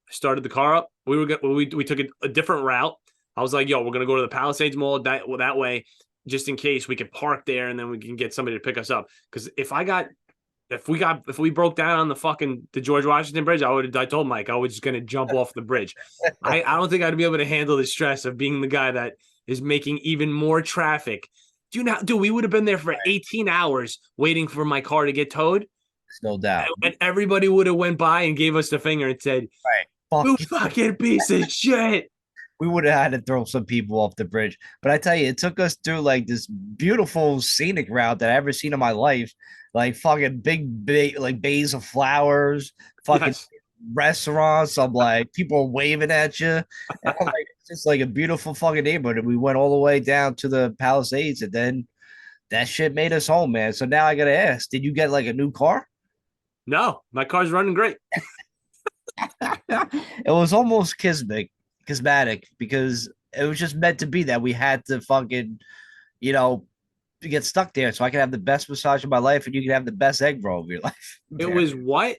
I started the car up. We took a different route. I was like, yo, we're going to go to the Palisades Mall that way, just in case we could park there and then we can get somebody to pick us up. Because if we broke down on the George Washington Bridge, I told Mike I was just gonna jump off the bridge. I don't think I'd be able to handle the stress of being the guy that is making even more traffic. Dude, we would have been there for 18 hours waiting for my car to get towed. No doubt. And everybody would have went by and gave us the finger and said, Fuck "You fucking piece of shit." we would have had to throw some people off the bridge. But I tell you, it took us through like this beautiful scenic route that I ever seen in my life. Like fucking big like bays of flowers, fucking Yes. restaurants. I'm like people waving at you. And I'm like, it's just like a beautiful fucking neighborhood. And we went all the way down to the Palisades, and then that shit made us home, man. So now I gotta ask, did you get like a new car? No, my car's running great. It was almost kismatic because it was just meant to be that we had to fucking, you know, to get stuck there so I could have the best massage of my life and you could have the best egg roll of your life. It was what?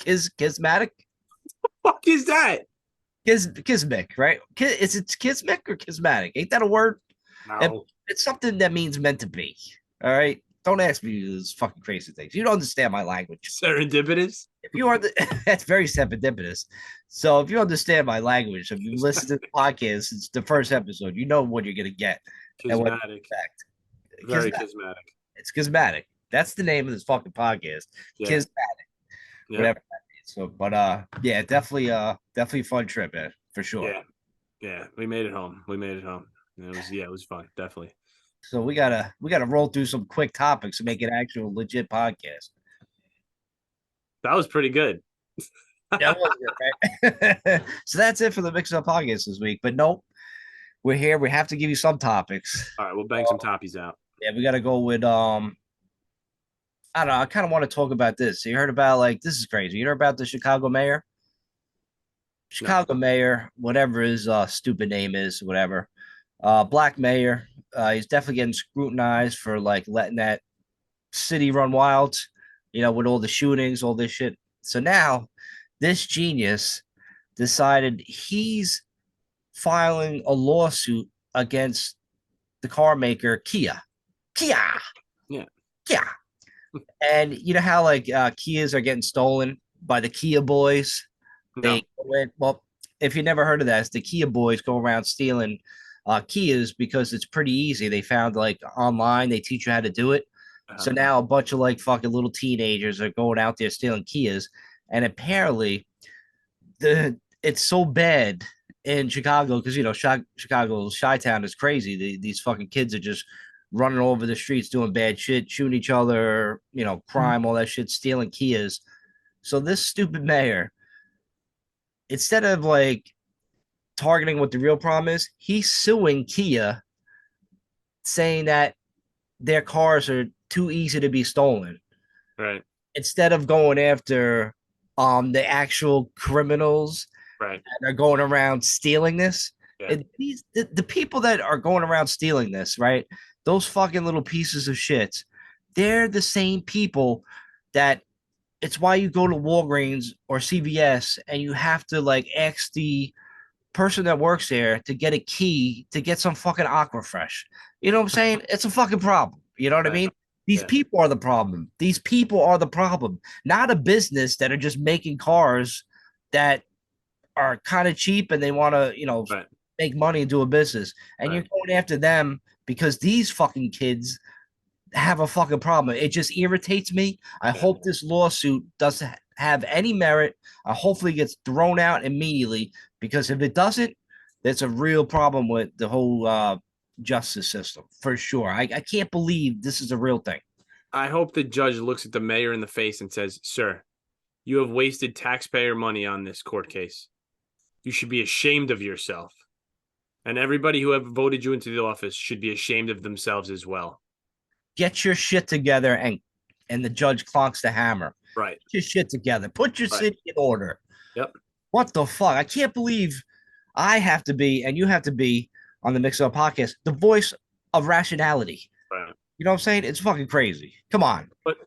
Kismatic? Fuck is that? Kismic, right? Is it kismic or kismatic? Ain't that a word? No. It's something that means meant to be. All right. Don't ask me these fucking crazy things. You don't understand my language. Serendipitous? If you are that's very serendipitous. So if you understand my language, if you listen to the podcast since the first episode, you know what you're gonna get and what to Schismatic. expect. Very Kismatic. schismatic. It's schismatic. That's the name of this fucking podcast. Yeah. Kismatic, Yeah. whatever that means. So, but yeah, definitely a fun trip, man, for sure. Yeah. Yeah. We made it home. It was fun. Definitely. So we gotta roll through some quick topics to make it actual legit podcast. That was pretty good. That was good, right? So that's it for the Mix Up Podcast this week. But nope, we're here. We have to give you some topics. All right, we'll bang some toppies out. Yeah, we gotta go with I don't know. I kind of want to talk about this. So you heard about like this is crazy. You heard about the Chicago mayor? Chicago mayor, whatever his stupid name is, whatever. Black mayor. He's definitely getting scrutinized for like letting that city run wild, with all the shootings, all this shit. So now this genius decided he's filing a lawsuit against the car maker Kia. Kia. Yeah. Kia. And you know how like Kias are getting stolen by the Kia boys? No. Well, if you never heard of that, it's the Kia boys go around stealing Kias because it's pretty easy. They found like online, they teach you how to do it. So now a bunch of like fucking little teenagers are going out there stealing Kias, and apparently it's so bad in Chicago because Chicago's Chi-Town is crazy. These fucking kids are just running all over the streets doing bad shit, shooting each other, crime, all that shit, stealing Kias. So this stupid mayor, instead of like targeting what the real problem is, he's suing Kia, saying that their cars are too easy to be stolen. Right. Instead of going after the actual criminals Right. that are going around stealing this, Yeah. the people that are going around stealing this, right? Those fucking little pieces of shit, they're the same people that it's why you go to Walgreens or CVS and you have to like ask the person that works there to get a key to get some fucking Aquafresh. You know what I'm saying? It's a fucking problem. You know what I Right. mean? These Yeah. people are the problem. These people are the problem, not a business that are just making cars that are kind of cheap and they want to, Right. make money and do a business. And you're Right. going after them because these fucking kids have a fucking problem. It just irritates me. I Yeah. hope this lawsuit doesn't have any merit. I hopefully it gets thrown out immediately because if it doesn't, that's a real problem with the whole justice system for sure. I can't believe this is a real thing. I hope the judge looks at the mayor in the face and says, "Sir, you have wasted taxpayer money on this court case. You should be ashamed of yourself. And everybody who ever voted you into the office should be ashamed of themselves as well." Get your shit together and the judge clonks the hammer. Right. Get your shit together. Put your Right. city in order. Yep. What the fuck? I can't believe I have to be and you have to be on the Mix Up podcast the voice of rationality. Right. You know what I'm saying? It's fucking crazy. Come on. But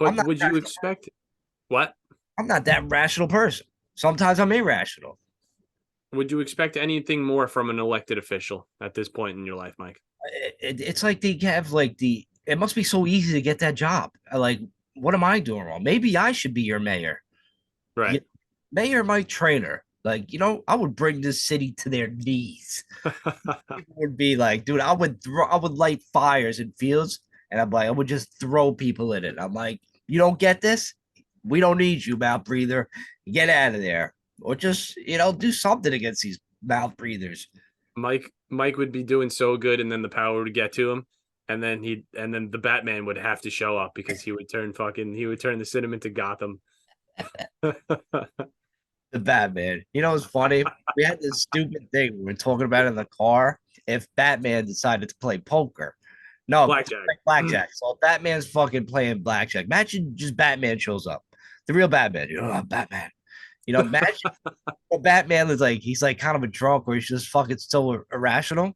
I'm but not would you expect what? I'm not that rational person. Sometimes I'm irrational. Would you expect anything more from an elected official at this point in your life, Mike? It's like they have like it must be so easy to get that job. Like, what am I doing wrong? Maybe I should be your mayor. Right. Mayor Mike Trainer. Like, I would bring this city to their knees. People would be like, dude, I would light fires in fields, and I'm like, I would just throw people in it. I'm like, you don't get this? We don't need you, mouth breather. Get out of there. Or just, do something against these mouth breathers. Mike would be doing so good, and then the power would get to him, and then the Batman would have to show up because he would turn the cinnamon into Gotham. The Batman. It's funny. We had this stupid thing we were talking about in the car. If Batman decided to play poker, no, Blackjack. blackjack. So if Batman's fucking playing blackjack. Imagine just Batman shows up, the real Batman. I'm Batman. Imagine what Batman is like. He's like kind of a drunk, or he's just fucking so irrational.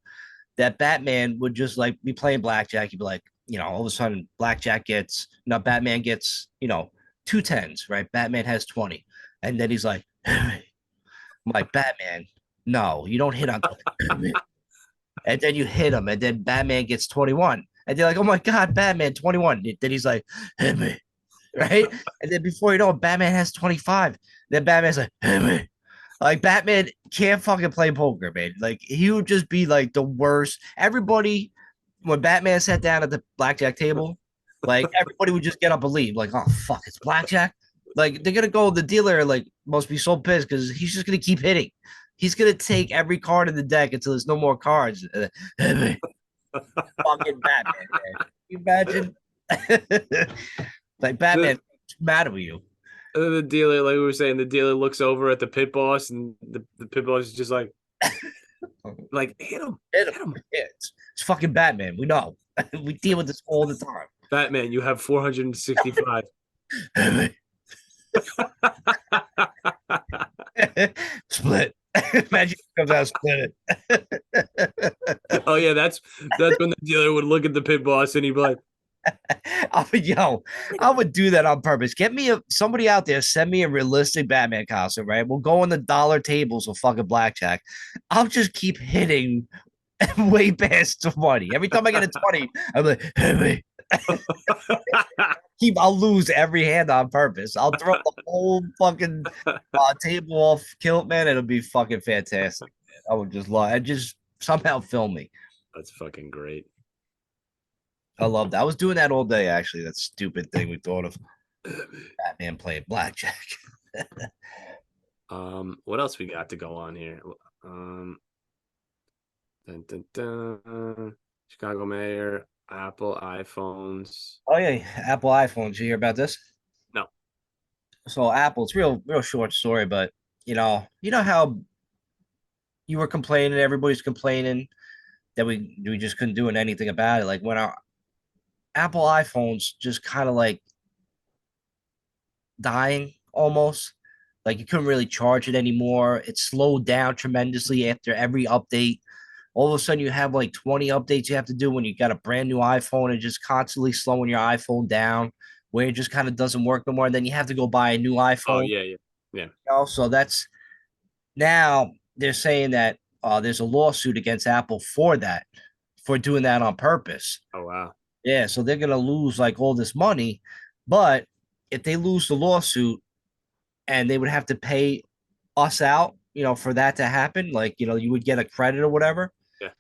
That Batman would just like be playing blackjack. He'd be like, all of a sudden, blackjack gets, Batman gets, two tens, right? Batman has 20. And then he's like, I'm like, Batman, no, you don't hit on. And then you hit him, and then Batman gets 21. And they're like, oh my God, Batman 21. Then he's like, hit me. Right. And then before you know it, Batman has 25. Then Batman's like, hit me. Like, Batman can't fucking play poker, man. Like, he would just be like the worst. Everybody, when Batman sat down at the blackjack table, like, everybody would just get up and leave. Like, oh, fuck, it's blackjack. Like, they're going to go, the dealer, like, must be so pissed because he's just going to keep hitting. He's going to take every card in the deck until there's no more cards. Fucking Batman, man. Can you imagine? Like, Batman, what's the matter with you? The dealer, like we were saying, the dealer looks over at the pit boss, and the pit boss is just like hit him. Hit him. Yeah, it's fucking Batman. We know. We deal with this all the time. Batman, you have 465. Split. Imagine he comes out split it. Oh yeah, that's when the dealer would look at the pit boss and he'd be like, I would do that on purpose. Get me somebody out there, send me a realistic Batman costume, right? We'll go on the dollar tables with fucking blackjack. I'll just keep hitting way past 20. Every time I get a 20, I'm like, hit me. I'll lose every hand on purpose. I'll throw the whole fucking table off kilt, man. It'll be fucking fantastic. Man. I would just love. I just somehow film me. That's fucking great. I love that. I was doing that all day. Actually, that stupid thing we thought of. Batman playing blackjack. What else we got to go on here? Dun, dun, dun. Chicago mayor, Apple iPhones. Oh yeah, Apple iPhones. You hear about this? No. So Apple, it's real short story, but you know how you were complaining, everybody's complaining that we just couldn't do anything about it. Like when Apple iPhones just kind of like dying almost. Like you couldn't really charge it anymore. It slowed down tremendously after every update. All of a sudden, you have like 20 updates you have to do when you got a brand new iPhone and just constantly slowing your iPhone down where it just kind of doesn't work no more. And then you have to go buy a new Oh iPhone. yeah, yeah, yeah. So that's now they're saying that there's a lawsuit against Apple for that, for doing that on purpose. Oh wow. Yeah, so they're gonna lose like all this money, but if they lose the lawsuit and they would have to pay us out, for that to happen, like you would get a credit or whatever.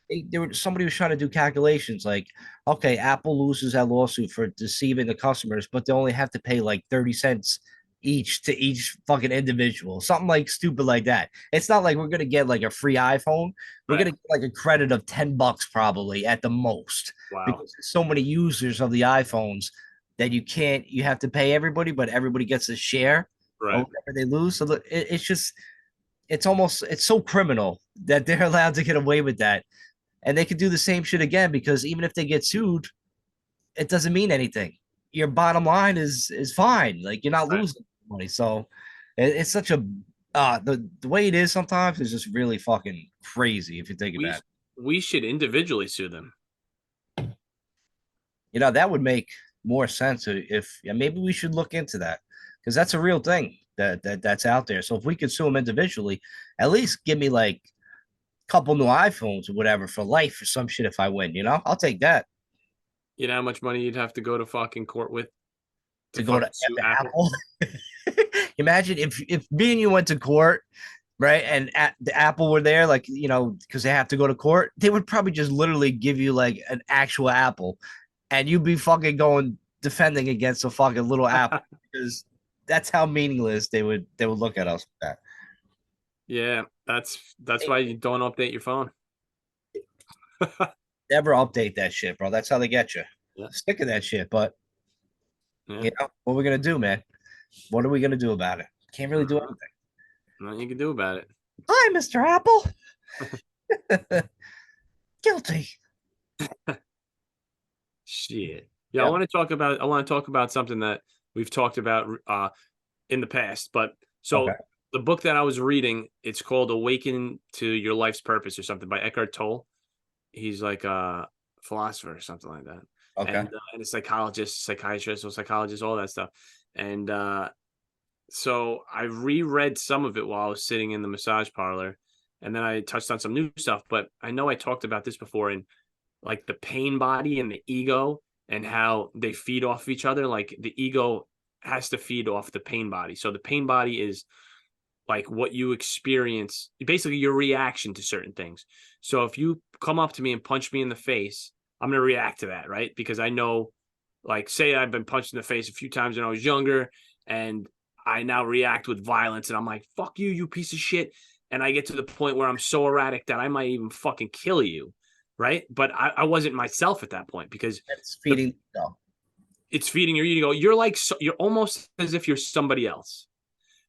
Yeah. Somebody was trying to do calculations like, okay, Apple loses that lawsuit for deceiving the customers, but they only have to pay like 30 cents each to each fucking individual, something like stupid like that. It's not like we're gonna get like a free iPhone. We're Right. gonna get like a credit of $10 probably at the most Wow. because there's so many users of the iPhones that you have to pay everybody, but everybody gets a share or Right. whatever they lose. So it's just it's so criminal that they're allowed to get away with that. And they could do the same shit again because even if they get sued, it doesn't mean anything. Your bottom line is fine. Like you're not Right. losing money. So it's such a the way it is sometimes is just really fucking crazy if you think We about it. we should individually sue them. That would make more sense if yeah, maybe we should look into that because that's a real thing that's out there. So if we could sue them individually, at least give me like a couple new iPhones or whatever for life or some shit if I win, I'll take that You know how much money you'd have to go to fucking court with to to go to fucking sue Apple? Apple. Imagine if me and you went to court, right? And the Apple were there, like, because they have to go to court, they would probably just literally give you like an actual Apple and you'd be fucking going defending against a fucking little Apple because that's how meaningless they would look at us with that. Yeah, that's why you don't update your phone. Never update that shit, bro. That's how they get you. Yeah, Stick of that shit. But yeah. what are we gonna do, man? What are we gonna do about it? Can't really do Uh-huh. anything. Nothing you can do about it. Hi, Mr. Apple. Guilty. Shit. Yeah, Yep. I want to talk about something that we've talked about in the past. But Okay. so the book that I was reading, it's called Awaken to Your Life's Purpose or something by Eckhart Tolle. He's like a philosopher or something like that. Okay. And a psychologist, psychiatrist, or psychologist, all that stuff. And so I reread some of it while I was sitting in the massage parlor, and then I touched on some new stuff. But I know I talked about this before in like the pain body and the ego and how they feed off of each other. Like the ego has to feed off the pain body. So the pain body is like what you experience, basically your reaction to certain things. So if you come up to me and punch me in the face, I'm going to react to that, right? Because I know, like, say I've been punched in the face a few times when I was younger and I now react with violence and I'm like, fuck you, you piece of shit. And I get to the point where I'm so erratic that I might even fucking kill you. Right. But I wasn't myself at that point because It's feeding. No. it's feeding your ego. You're like, you're almost as if you're somebody else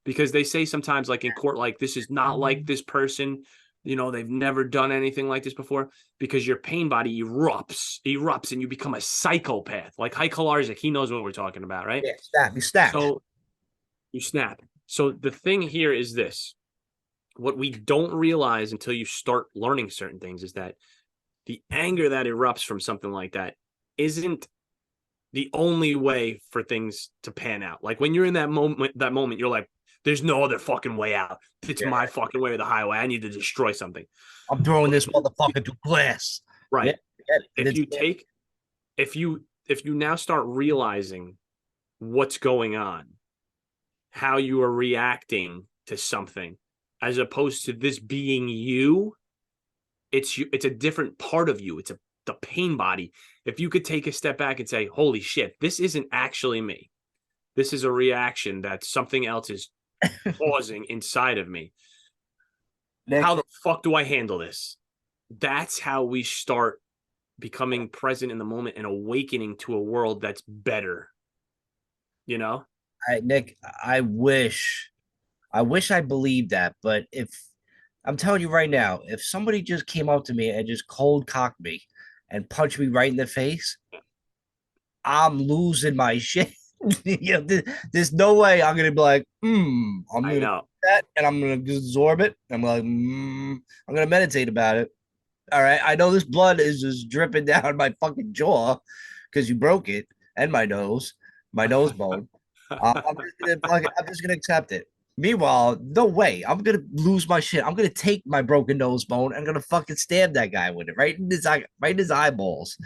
because they say sometimes, like in court, like this is not like this person. They've never done anything like this before because your pain body erupts, and you become a psychopath. Like High Kalarzik, he knows what we're talking about, right? Yeah, snap. You snapped. So you snap. So the thing here is this: what we don't realize until you start learning certain things is that the anger that erupts from something like that isn't the only way for things to pan out. Like when you're in that moment, you're like, there's no other fucking way out. It's Yeah. my fucking way or the highway. I need to destroy something. I'm throwing this motherfucker through glass. Yeah. Right. And If you take if you now start realizing what's going on, how you are reacting to something, as opposed to this being you, it's a different part of you. It's the pain body. If you could take a step back and say, holy shit, this isn't actually me. This is a reaction that something else is causing inside of me. Nick, How the fuck do I handle this? That's how we start becoming present in the moment and awakening to a world that's better. You know? Nick, I wish I believed that, but if I'm telling you right now, if somebody just came up to me and just cold cocked me and punched me right in the face, I'm losing my shit. There's no way I'm gonna be like, I'm I gonna do know. that and I'm gonna absorb it. I'm like, I'm gonna meditate about it. All right. I know this blood is just dripping down my fucking jaw because you broke it and my nose bone. I'm just gonna accept it. Meanwhile, no way. I'm gonna lose my shit. I'm gonna take my broken nose bone. I'm gonna fucking stab that guy with it right in his eye, right in his eyeballs.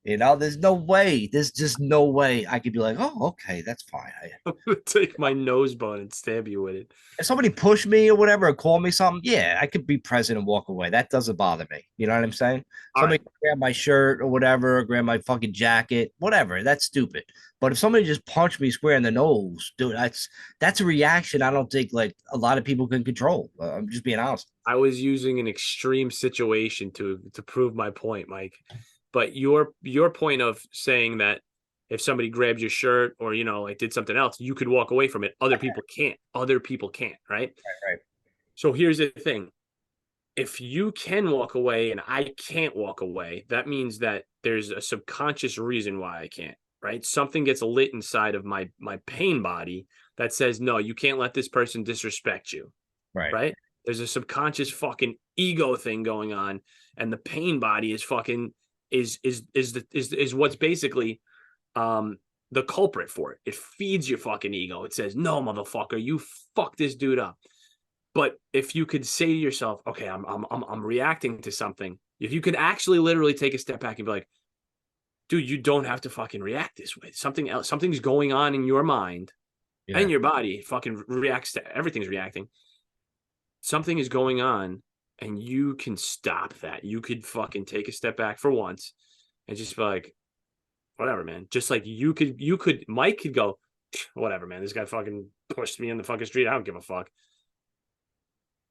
There's no way. There's just no way I could be like, oh, okay, that's fine. I'm gonna take my nose bone and stab you with it. If somebody push me or whatever or call me something, yeah, I could be present and walk away. That doesn't bother me. You know what I'm saying? All right. Somebody grab my shirt or whatever, or grab my fucking jacket, whatever. That's stupid. But if somebody just punched me square in the nose, dude, that's a reaction I don't think like a lot of people can control. I'm just being honest. I was using an extreme situation to prove my point, Mike. But your point of saying that if somebody grabbed your shirt or like did something else, you could walk away from it. Other people can't. Other people can't, right? Right. So here's the thing. If you can walk away and I can't walk away, that means that there's a subconscious reason why I can't, right? Something gets lit inside of my pain body that says, no, you can't let this person disrespect you, Right. right? There's a subconscious fucking ego thing going on, and the pain body is fucking is what's basically the culprit for it. It feeds your fucking ego. It says, no, motherfucker, you fuck this dude up. But if you could say to yourself, okay, I'm reacting to something. If you could actually literally take a step back and be like, dude, you don't have to fucking react this way. Something else, something's going on in your mind Yeah. and your body fucking reacts to everything's reacting. Something is going on and you can stop that. You could fucking take a step back for once and just be like, whatever, man. Just like Mike could go, whatever, man. This guy fucking pushed me in the fucking street. I don't give a fuck.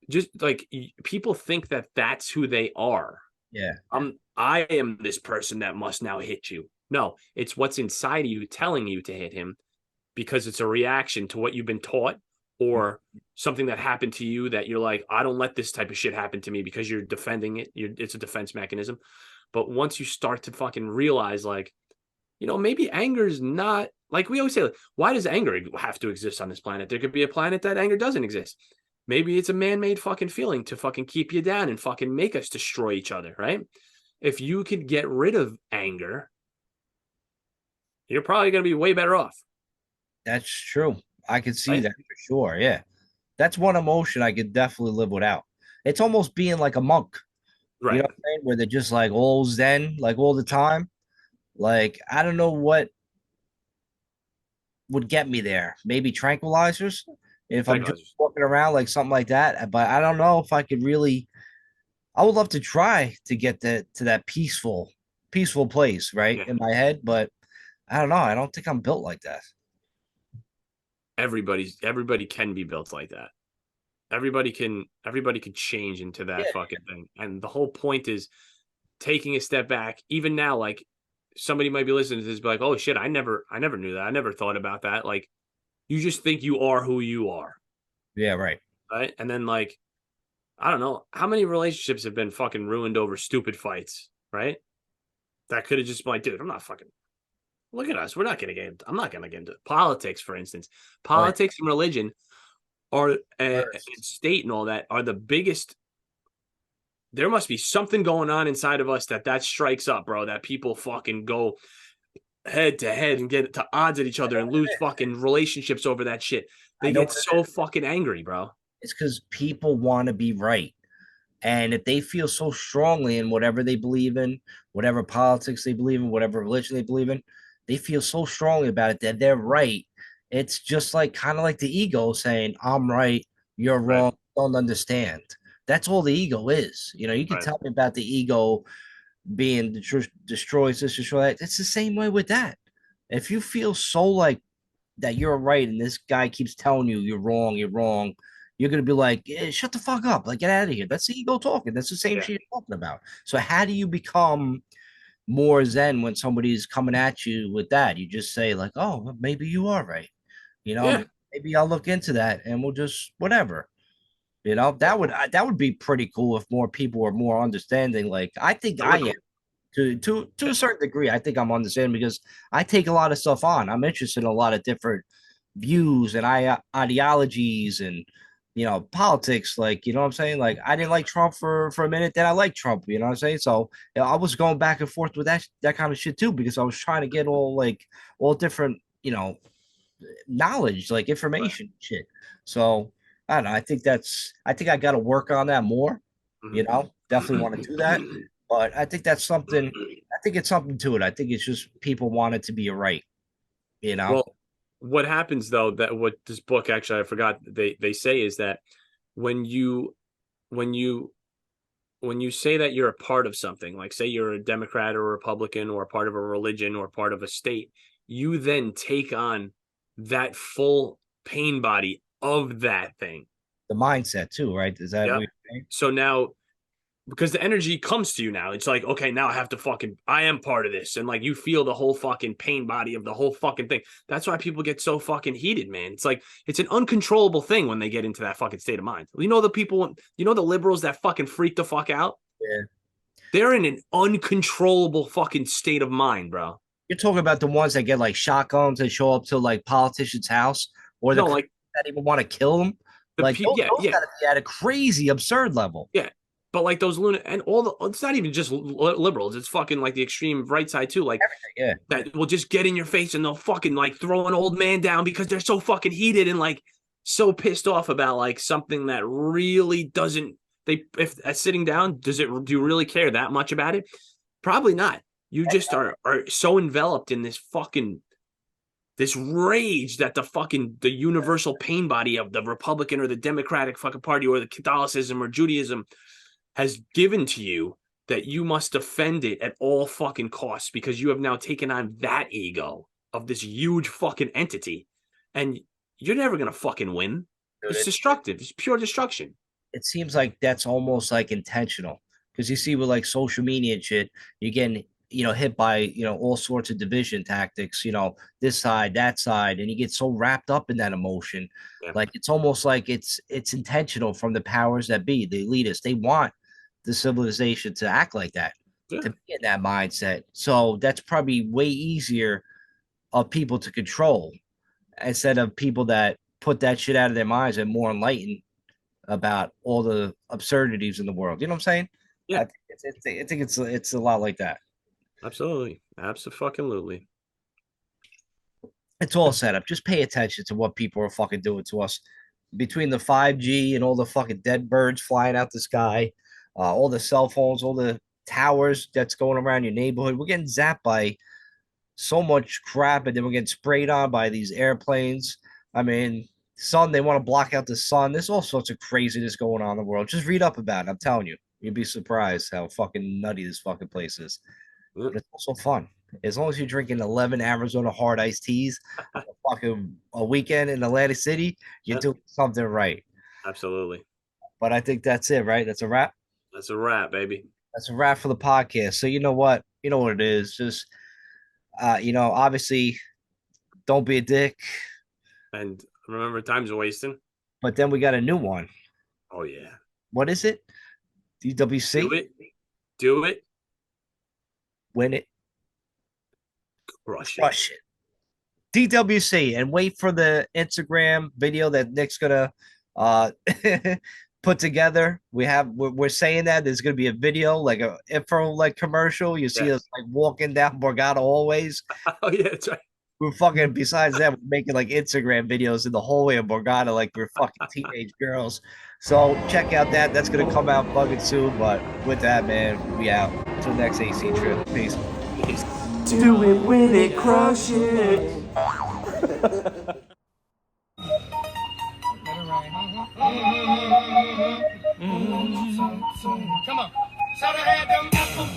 Just like people think that that's who they are. Yeah. I am this person that must now hit you. No, it's what's inside of you telling you to hit him because it's a reaction to what you've been taught or something that happened to you that you're like, I don't let this type of shit happen to me because you're defending it. It's a defense mechanism. But once you start to fucking realize, like, maybe anger is not like we always say, like, why does anger have to exist on this planet? There could be a planet that anger doesn't exist. Maybe it's a man-made fucking feeling to fucking keep you down and fucking make us destroy each other, right? If you could get rid of anger, you're probably going to be way better off. That's true. I could see Right? that for sure. Yeah. That's one emotion I could definitely live without. It's almost being like a monk. You know Right. what I'm saying? Where they're just like all zen, like all the time. Like, I don't know what would get me there. Maybe tranquilizers if I'm just Tranquilizers. walking around like something like that. But I don't know if I could really. I would love to try to get to that peaceful place, right, Yeah. in my head. But I don't know. I don't think I'm built like that. Everybody can be built like that. Everybody can change into that Yeah. fucking thing. And the whole point is taking a step back. Even now, like somebody might be listening to this, be like, oh shit, I never knew that. I never thought about that. Like you just think you are who you are. Yeah. Right. Right. And then like, I don't know how many relationships have been fucking ruined over stupid fights, right? That could have just been like, dude, I'm not fucking look at us. I'm not gonna get into politics, for instance. Oh, yeah. Politics and religion are and Worst. state and all that are the biggest. There must be something going on inside of us that strikes up, bro. That people fucking go head to head and get to odds at each I other know and what lose it is. fucking relationships over that shit. I They know get what it so is. fucking angry, bro. It's because people want to be right. And if they feel so strongly in whatever they believe in, whatever politics they believe in, whatever religion they believe in, they feel so strongly about it that they're right. It's just like kind of like the ego saying, I'm right, you're Right, wrong, don't understand. That's all the ego is. You can right. tell me about the ego being destroys this, destroy that. It's the same way with that. If you feel so like that you're right and this guy keeps telling you you're wrong, you're gonna be like, shut the fuck up, like get out of here. That's the ego talking. That's the same Yeah, shit you're talking about. So how do you become more zen when somebody's coming at you with that? You just say like, oh, well, maybe you are right. You know, yeah. maybe I'll look into that and we'll just whatever. That would be pretty cool if more people were more understanding. Like I think It I would am be. To a certain degree, I think I'm on the same because I take a lot of stuff on. I'm interested in a lot of different views and ideologies and politics. Like you know what I'm saying. Like I didn't like Trump for a minute, then I liked Trump. You know what I'm saying. So I was going back and forth with that kind of shit too because I was trying to get all different knowledge, like information shit. So I don't know. I think I got to work on that more. Definitely want to do that. But I think that's something. I think it's something to it. I think it's just people want it to be right. You know. Well, what happens though, that what this book actually I forgot they say is that when you when you when you say that you're a part of something, like say you're a Democrat or a Republican or a part of a religion or part of a state, you then take on that full pain body of that thing. The mindset too, right? Is that Yep. what you're saying? So now, because the energy comes to you now, it's like, okay, now I am part of this. And like you feel the whole fucking pain body of the whole fucking thing. That's why people get so fucking heated, man. It's like, it's an uncontrollable thing when they get into that fucking state of mind. The liberals that fucking freak the fuck out? Yeah. They're in an uncontrollable fucking state of mind, bro. You're talking about the ones that get like shotguns and show up to like politicians' house, or the No, like that even want to kill them. Like yeah, those gotta be at a crazy, absurd level. yeah. But like those and it's not even just liberals. It's fucking like the extreme right side too. Like Yeah. that will just get in your face and they'll fucking like throw an old man down because they're so fucking heated and like so pissed off about like something that really doesn't. If sitting down, do you really care that much about it? Probably not. You just are so enveloped in this rage that the universal pain body of the Republican or the Democratic fucking party or the Catholicism or Judaism has given to you that you must defend it at all fucking costs because you have now taken on that ego of this huge fucking entity and you're never going to fucking win. Dude, It's destructive. It's pure destruction. it seems like that's almost like intentional because you see with like social media and shit, you're getting hit by all sorts of division tactics, this side, that side, and you get so wrapped up in that emotion. Yeah. Like it's almost like it's intentional from the powers that be, the elitists. They want the civilization to act like that, to be in that mindset. So that's probably way easier of people to control instead of people that put that shit out of their minds and more enlightened about all the absurdities in the world. You know what I'm saying? Yeah. I think it's a lot like that. Absolutely. Absolutely. It's all set up. Just pay attention to what people are fucking doing to us. Between the 5G and all the fucking dead birds flying out the sky, all the cell phones, all the towers that's going around your neighborhood, we're getting zapped by so much crap, and then we're getting sprayed on by these airplanes. I mean, sun, they want to block out the sun. There's all sorts of craziness going on in the world. Just read up about it. I'm telling you. You'd be surprised how fucking nutty this fucking place is. But it's also fun. As long as you're drinking 11 Arizona hard iced teas a weekend in Atlantic City, you're doing something right. Absolutely. But I think that's it, right? That's a wrap. That's a wrap, baby. That's a wrap for the podcast. So you know what? You know what it is. Just obviously don't be a dick. And remember, time's wasting. But then we got a new one. Oh yeah. What is it? DWC? Do it. Win it. Crush it. DWC, and wait for the Instagram video that Nick's gonna put together. We're saying that there's gonna be a video, like a info like commercial. You see us like walking down Borgata hallways. Oh yeah, that's right. We're fucking, besides that, we're making like Instagram videos in the hallway of Borgata like we're fucking teenage girls. So check out that. That's gonna come out fucking soon. But with that, man, we out. Until next AC trip. Peace. Do it, win it, crush it. Come on. Should have had them apples.